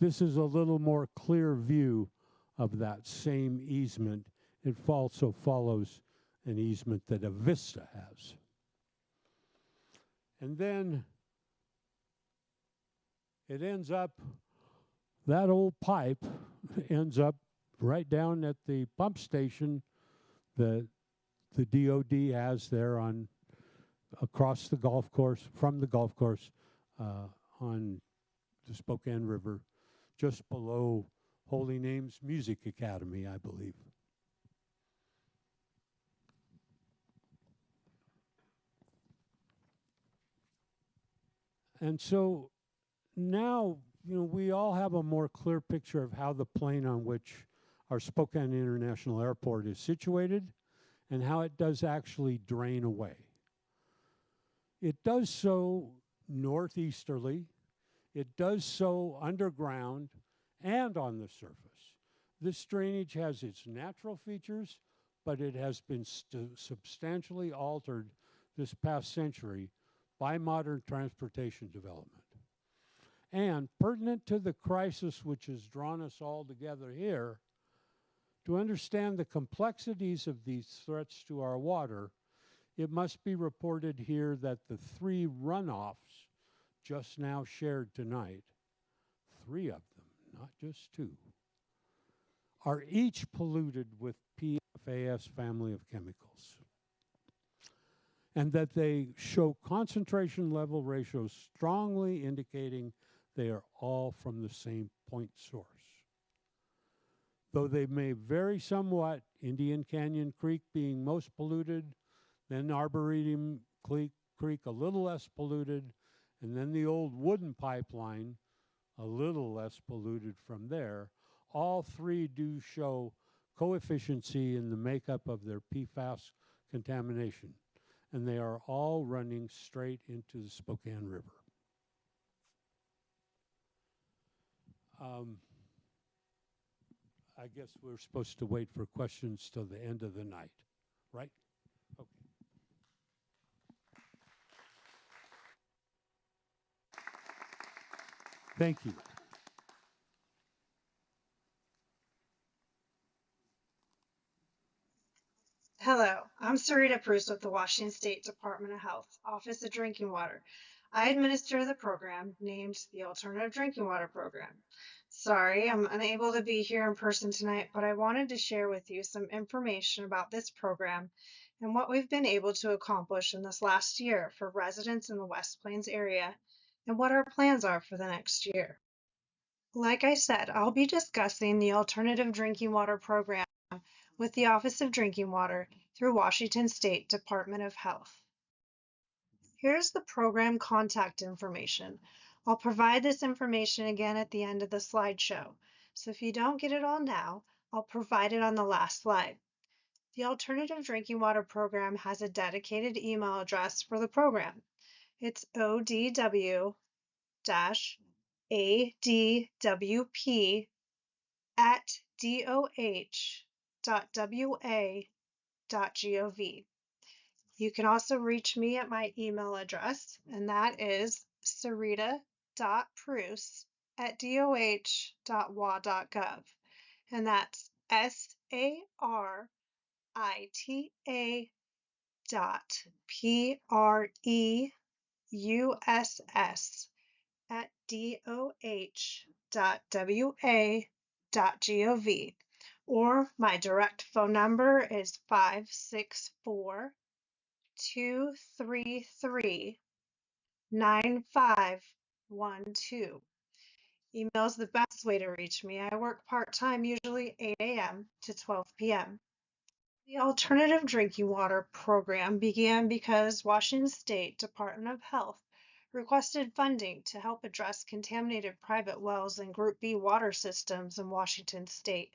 D: this is a little more clear view of that same easement. It also follows an easement that Avista has. And then it ends up, that old pipe ends up right down at the pump station that the DOD has there on across the golf course, from the golf course on the Spokane River, just below Holy Names Music Academy, I believe. And so now, you know, we all have a more clear picture of how the plain on which our Spokane International Airport is situated and how it does actually drain away. It does so northeasterly, it does so underground and on the surface. This drainage has its natural features, but it has been substantially altered this past century by modern transportation development. And pertinent to the crisis which has drawn us all together here, to understand the complexities of these threats to our water, it must be reported here that the 3 runoffs just now shared tonight, 3 of them, not just 2, are each polluted with PFAS family of chemicals. And that they show concentration level ratios strongly indicating they are all from the same point source. Though they may vary somewhat, Indian Canyon Creek being most polluted, then Arboretum Creek a little less polluted, and then the old wooden pipeline a little less polluted from there. All 3 do show coefficiency in the makeup of their PFAS contamination, and they are all running straight into the Spokane River. I guess we're supposed to wait for questions till the end of the night, right? Okay. Thank you.
E: Hello, I'm Sarita Preuss with the Washington State Department of Health, Office of Drinking Water. I administer the program named the Alternative Drinking Water Program. Sorry, I'm unable to be here in person tonight, but I wanted to share with you some information about this program and what we've been able to accomplish in this last year for residents in the West Plains area and what our plans are for the next year. Like I said, I'll be discussing the Alternative Drinking Water Program with the Office of Drinking Water through Washington State Department of Health. Here's the program contact information. I'll provide this information again at the end of the slideshow. So if you don't get it all now, I'll provide it on the last slide. The Alternative Drinking Water Program has a dedicated email address for the program. It's odw-adwp@doh.wa.gov. You can also reach me at my email address, and that is sarita.preuss@doh.wa.gov. And that's sarita.preuss@doh.wa.gov. Or my direct phone number is 564-233-9512. Email is the best way to reach me. I work part-time, usually 8 a.m. to 12 p.m. The Alternative Drinking Water Program began because Washington State Department of Health requested funding to help address contaminated private wells and Group B water systems in Washington State.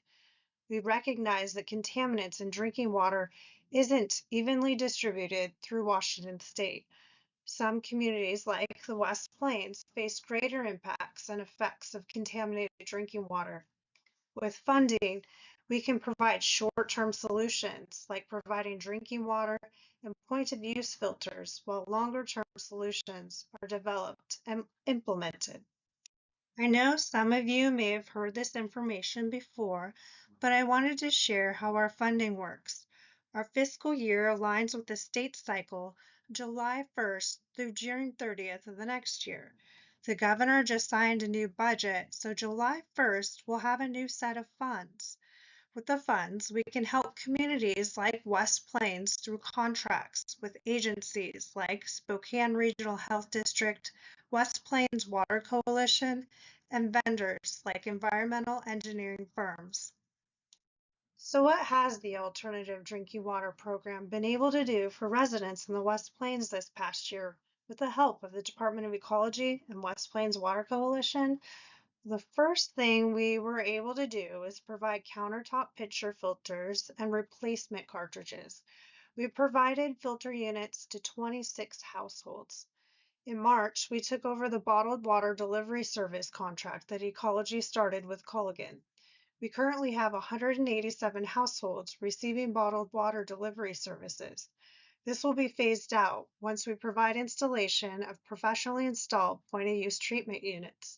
E: We recognize that contaminants in drinking water isn't evenly distributed through Washington state. Some communities, like the West Plains, face greater impacts and effects of contaminated drinking water. With funding, we can provide short-term solutions like providing drinking water and point-of-use filters, while longer-term solutions are developed and implemented. I know some of you may have heard this information before, but I wanted to share how our funding works. Our fiscal year aligns with the state cycle, July 1st through June 30th of the next year. The governor just signed a new budget, so July 1st we'll have a new set of funds. With the funds, we can help communities like West Plains through contracts with agencies like Spokane Regional Health District, West Plains Water Coalition, and vendors like environmental engineering firms. So what has the Alternative Drinking Water Program been able to do for residents in the West Plains this past year with the help of the Department of Ecology and West Plains Water Coalition? The first thing we were able to do is provide countertop pitcher filters and replacement cartridges. We provided filter units to 26 households. In March, we took over the bottled water delivery service contract that Ecology started with Culligan. We currently have 187 households receiving bottled water delivery services. This will be phased out once we provide installation of professionally installed point-of-use treatment units.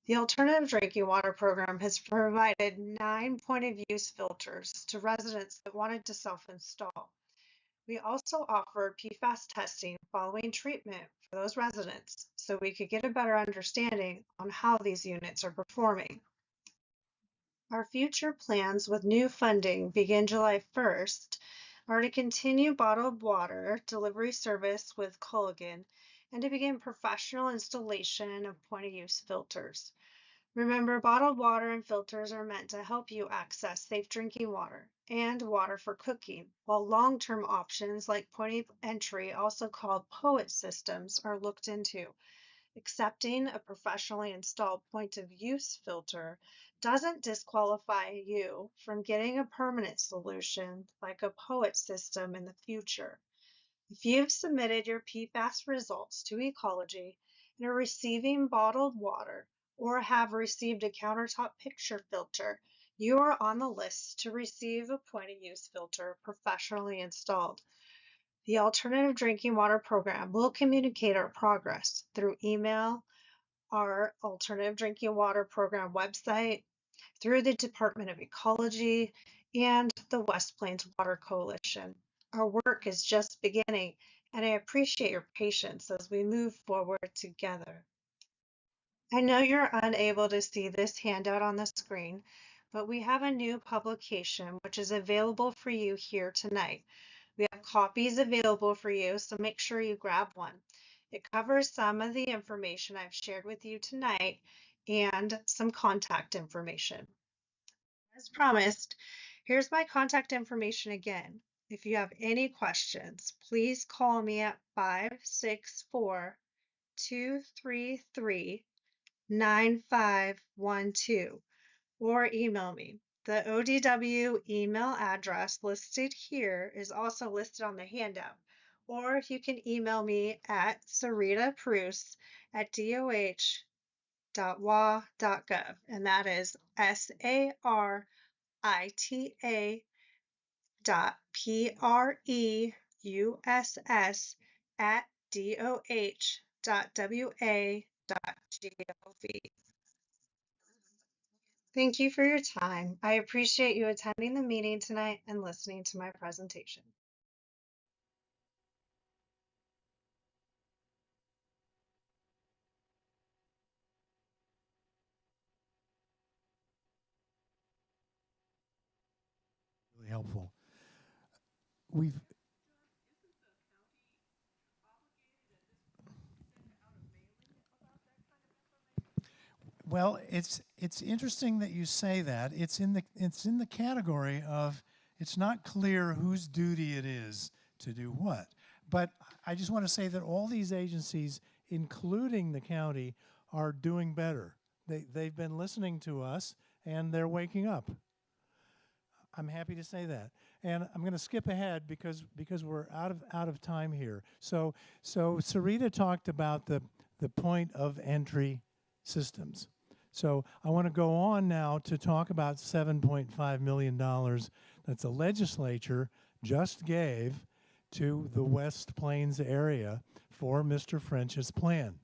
E: The Alternative Drinking Water Program has provided 9 point-of-use filters to residents that wanted to self-install. We also offered PFAS testing following treatment for those residents so we could get a better understanding on how these units are performing. Our future plans with new funding begin July 1st are to continue bottled water delivery service with Culligan and to begin professional installation of point-of-use filters. Remember, bottled water and filters are meant to help you access safe drinking water and water for cooking, while long-term options like point of entry, also called POET systems, are looked into. Accepting a professionally installed point-of-use filter doesn't disqualify you from getting a permanent solution like a POET system in the future. If you've submitted your PFAS results to Ecology and are receiving bottled water or have received a countertop pitcher filter, you are on the list to receive a point-of-use filter professionally installed. The Alternative Drinking Water Program will communicate our progress through email, our Alternative Drinking Water Program website, through the Department of Ecology, and the West Plains Water Coalition. Our work is just beginning, and I appreciate your patience as we move forward together. I know you're unable to see this handout on the screen, but we have a new publication which is available for you here tonight. We have copies available for you, so make sure you grab one. It covers some of the information I've shared with you tonight and some contact information. As promised, here's my contact information again. If you have any questions, please call me at 564-233-9512 or email me. The ODW email address listed here is also listed on the handout, or you can email me at Sarita Preuss at doh.wa.gov, and that is SARITA.PREUSS at doh.wa.gov. Thank you for your time. I appreciate you attending the meeting tonight and listening to my presentation.
C: Really helpful. We've Well, it's interesting that you say that. It's in the category of it's not clear whose duty it is to do what. But I just want to say that all these agencies, including the county, are doing better. They've been listening to us and they're waking up. I'm happy to say that. And I'm going to skip ahead because we're out of time here. So Sarita talked about the point of entry systems. So I want to go on now to talk about $7.5 million that the legislature just gave to the West Plains area for Mr. French's plan.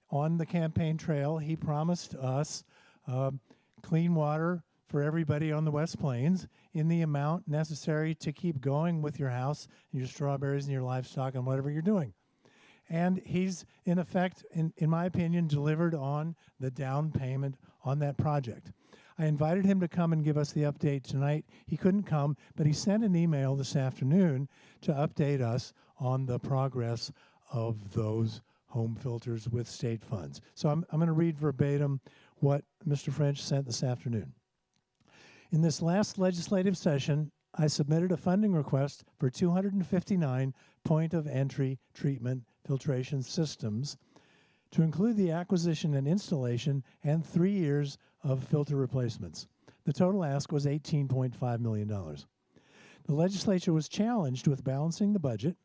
C: On the campaign trail, he promised us clean water for everybody on the West Plains in the amount necessary to keep going with your house, and your strawberries and your livestock and whatever you're doing. And he's, in effect, in my opinion, delivered on the down payment on that project. I invited him to come and give us the update tonight. He couldn't come, but he sent an email this afternoon to update us on the progress of those home filters with state funds. So I'm going to read verbatim what Mr. French sent this afternoon. In this last legislative session, I submitted a funding request for 259 point-of-entry treatment filtration systems to include the acquisition and installation and 3 years of filter replacements. The total ask was $18.5 million. The legislature was challenged with balancing the budget.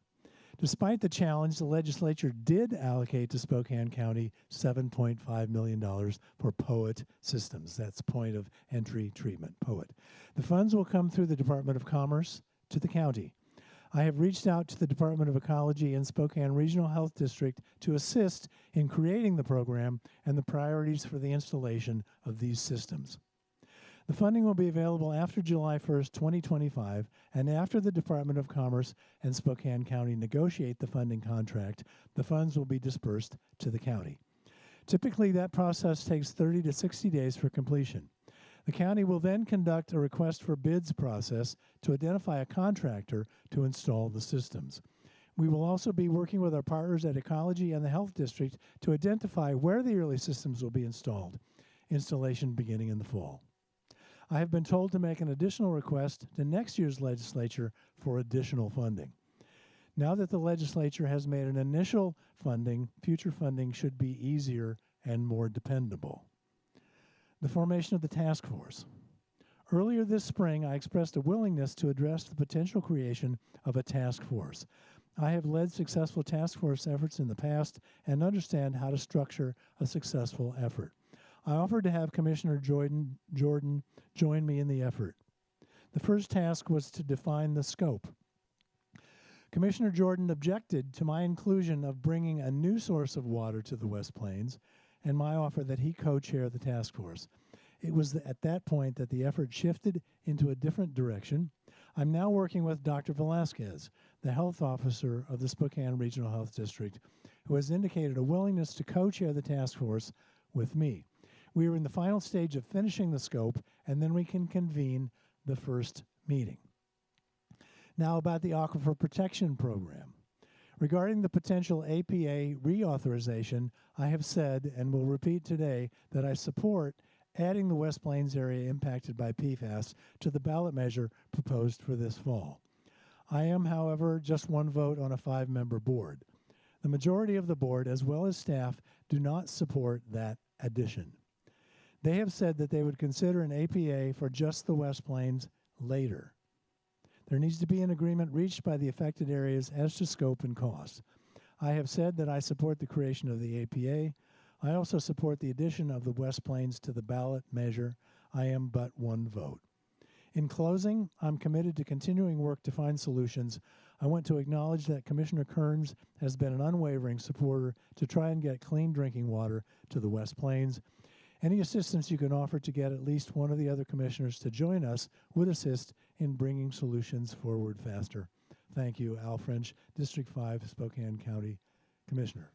C: Despite the challenge, the legislature did allocate to Spokane County $7.5 million for POET systems. That's point of entry treatment, POET. The funds will come through the Department of Commerce to the county. I have reached out to the Department of Ecology and Spokane Regional Health District to assist in creating the program and the priorities for the installation of these systems. The funding will be available after July 1st, 2025, and after the Department of Commerce and Spokane County negotiate the funding contract, the funds will be dispersed to the county. Typically, that process takes 30 to 60 days for completion. The county will then conduct a request for bids process to identify a contractor to install the systems. We will also be working with our partners at Ecology and the Health District to identify where the early systems will be installed, installation beginning in the fall. I have been told to make an additional request to next year's legislature for additional funding. Now that the legislature has made an initial funding, future funding should be easier and more dependable. The formation of the task force. Earlier this spring, I expressed a willingness to address the potential creation of a task force. I have led successful task force efforts in the past and understand how to structure a successful effort. I offered to have Commissioner Jordan join me in the effort. The first task was to define the scope. Commissioner Jordan objected to my inclusion of bringing a new source of water to the West Plains and my offer that he co-chair the task force. It was at that point that the effort shifted into a different direction. I'm now working with Dr. Velasquez, the health officer of the Spokane Regional Health District, who has indicated a willingness to co-chair the task force with me. We are in the final stage of finishing the scope, and then we can convene the first meeting. Now about the Aquifer Protection Program. Regarding the potential APA reauthorization, I have said, and will repeat today, that I support adding the West Plains area impacted by PFAS to the ballot measure proposed for this fall. I am, however, just one vote on a 5-member board. The majority of the board, as well as staff, do not support that addition. They have said that they would consider an APA for just the West Plains later. There needs to be an agreement reached by the affected areas as to scope and cost. I have said that I support the creation of the APA. I also support the addition of the West Plains to the ballot measure. I am but one vote. In closing, I'm committed to continuing work to find solutions. I want to acknowledge that Commissioner Kearns has been an unwavering supporter to try and get clean drinking water to the West Plains. Any assistance you can offer to get at least one of the other commissioners to join us would assist in bringing solutions forward faster. Thank you, Al French, District 5, Spokane County Commissioner.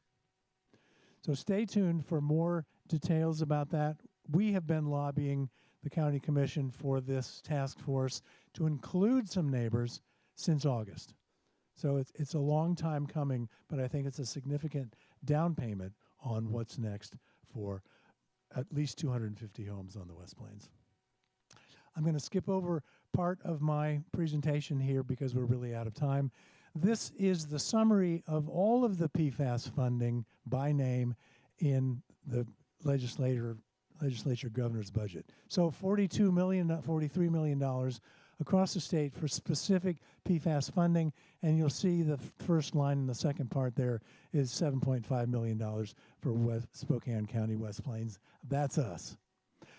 C: So stay tuned for more details about that. We have been lobbying the County Commission for this task force to include some neighbors since August. So it's a long time coming, but I think it's a significant down payment on what's next for at least 250 homes on the West Plains. I'm going to skip over part of my presentation here because we're really out of time. This is the summary of all of the PFAS funding by name in the legislative legislature governor's budget. So $42 million, $43 million across the state for specific PFAS funding, and you'll see the first line in the second part there is $7.5 million for Spokane County, West Plains. That's us.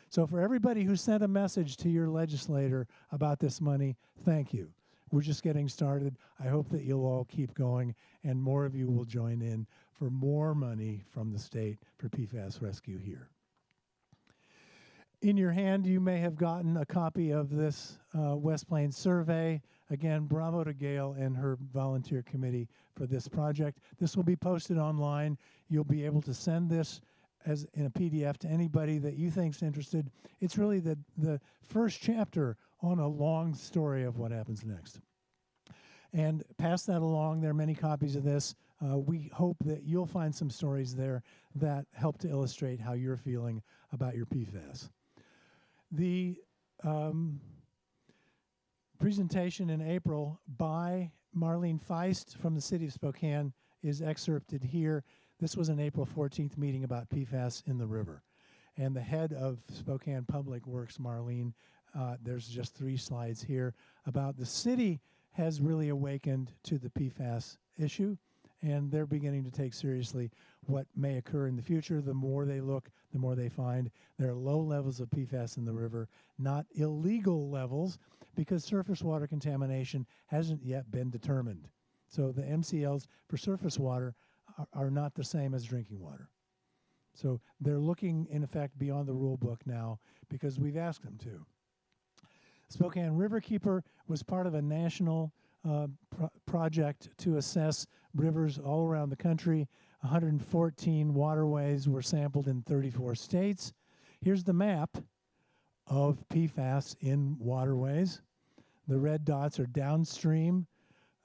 C: So for everybody who sent a message to your legislator about this money, thank you. We're just getting started. I hope that you'll all keep going and more of you will join in for more money from the state for PFAS rescue here. In your hand, you may have gotten a copy of this West Plains survey. Again, bravo to Gail and her volunteer committee for this project. This will be posted online. You'll be able to send this as in a PDF to anybody that you think's interested. It's really the first chapter on a long story of what happens next. And pass that along. There are many copies of this. We hope that you'll find some stories there that help to illustrate how you're feeling about your PFAS. The presentation in April by Marlene Feist from the City of Spokane is excerpted here. This was an April 14th meeting about PFAS in the river. And the head of Spokane Public Works, Marlene, there's just 3 slides here about the city has really awakened to the PFAS issue, and they're beginning to take seriously what may occur in the future. The more they look, the more they find. There are low levels of PFAS in the river, not illegal levels, because surface water contamination hasn't yet been determined. So the MCLs for surface water are not the same as drinking water. So they're looking, in effect, beyond the rule book now because we've asked them to. Spokane RiverKeeper was part of a national project to assess rivers all around the country. 114 waterways were sampled in 34 states. Here's the map of PFAS in waterways. The red dots are downstream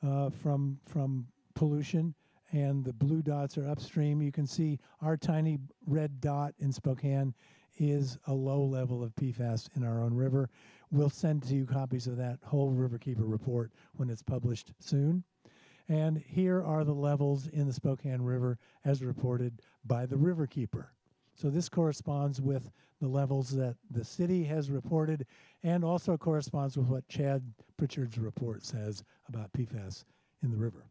C: from pollution, and the blue dots are upstream. You can see our tiny red dot in Spokane is a low level of PFAS in our own river. We'll send to you copies of that whole RiverKeeper report when it's published soon. And here are the levels in the Spokane River as reported by the RiverKeeper. So this corresponds with the levels that the city has reported and also corresponds with what Chad Pritchard's report says about PFAS in the river.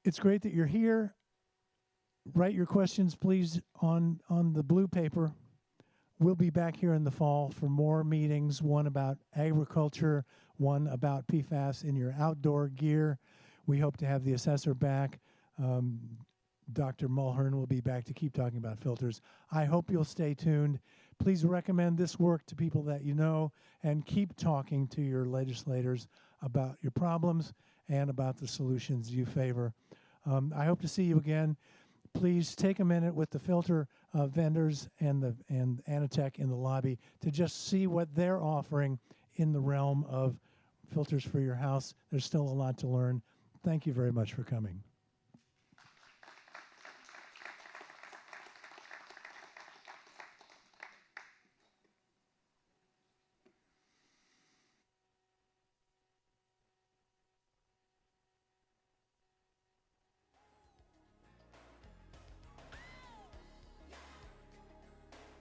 C: It's great that you're here. Write your questions, please, on the blue paper. We'll be back here in the fall for more meetings, one about agriculture, one about PFAS in your outdoor gear. We hope to have the assessor back. Dr. Mulhern will be back to keep talking about filters. I hope you'll stay tuned. Please recommend this work to people that you know and keep talking to your legislators about your problems and about the solutions you favor. I hope to see you again. Please take a minute with the filter vendors and Anatech in the lobby to just see what they're offering in the realm of filters for your house. There's still a lot to learn. Thank you very much for coming.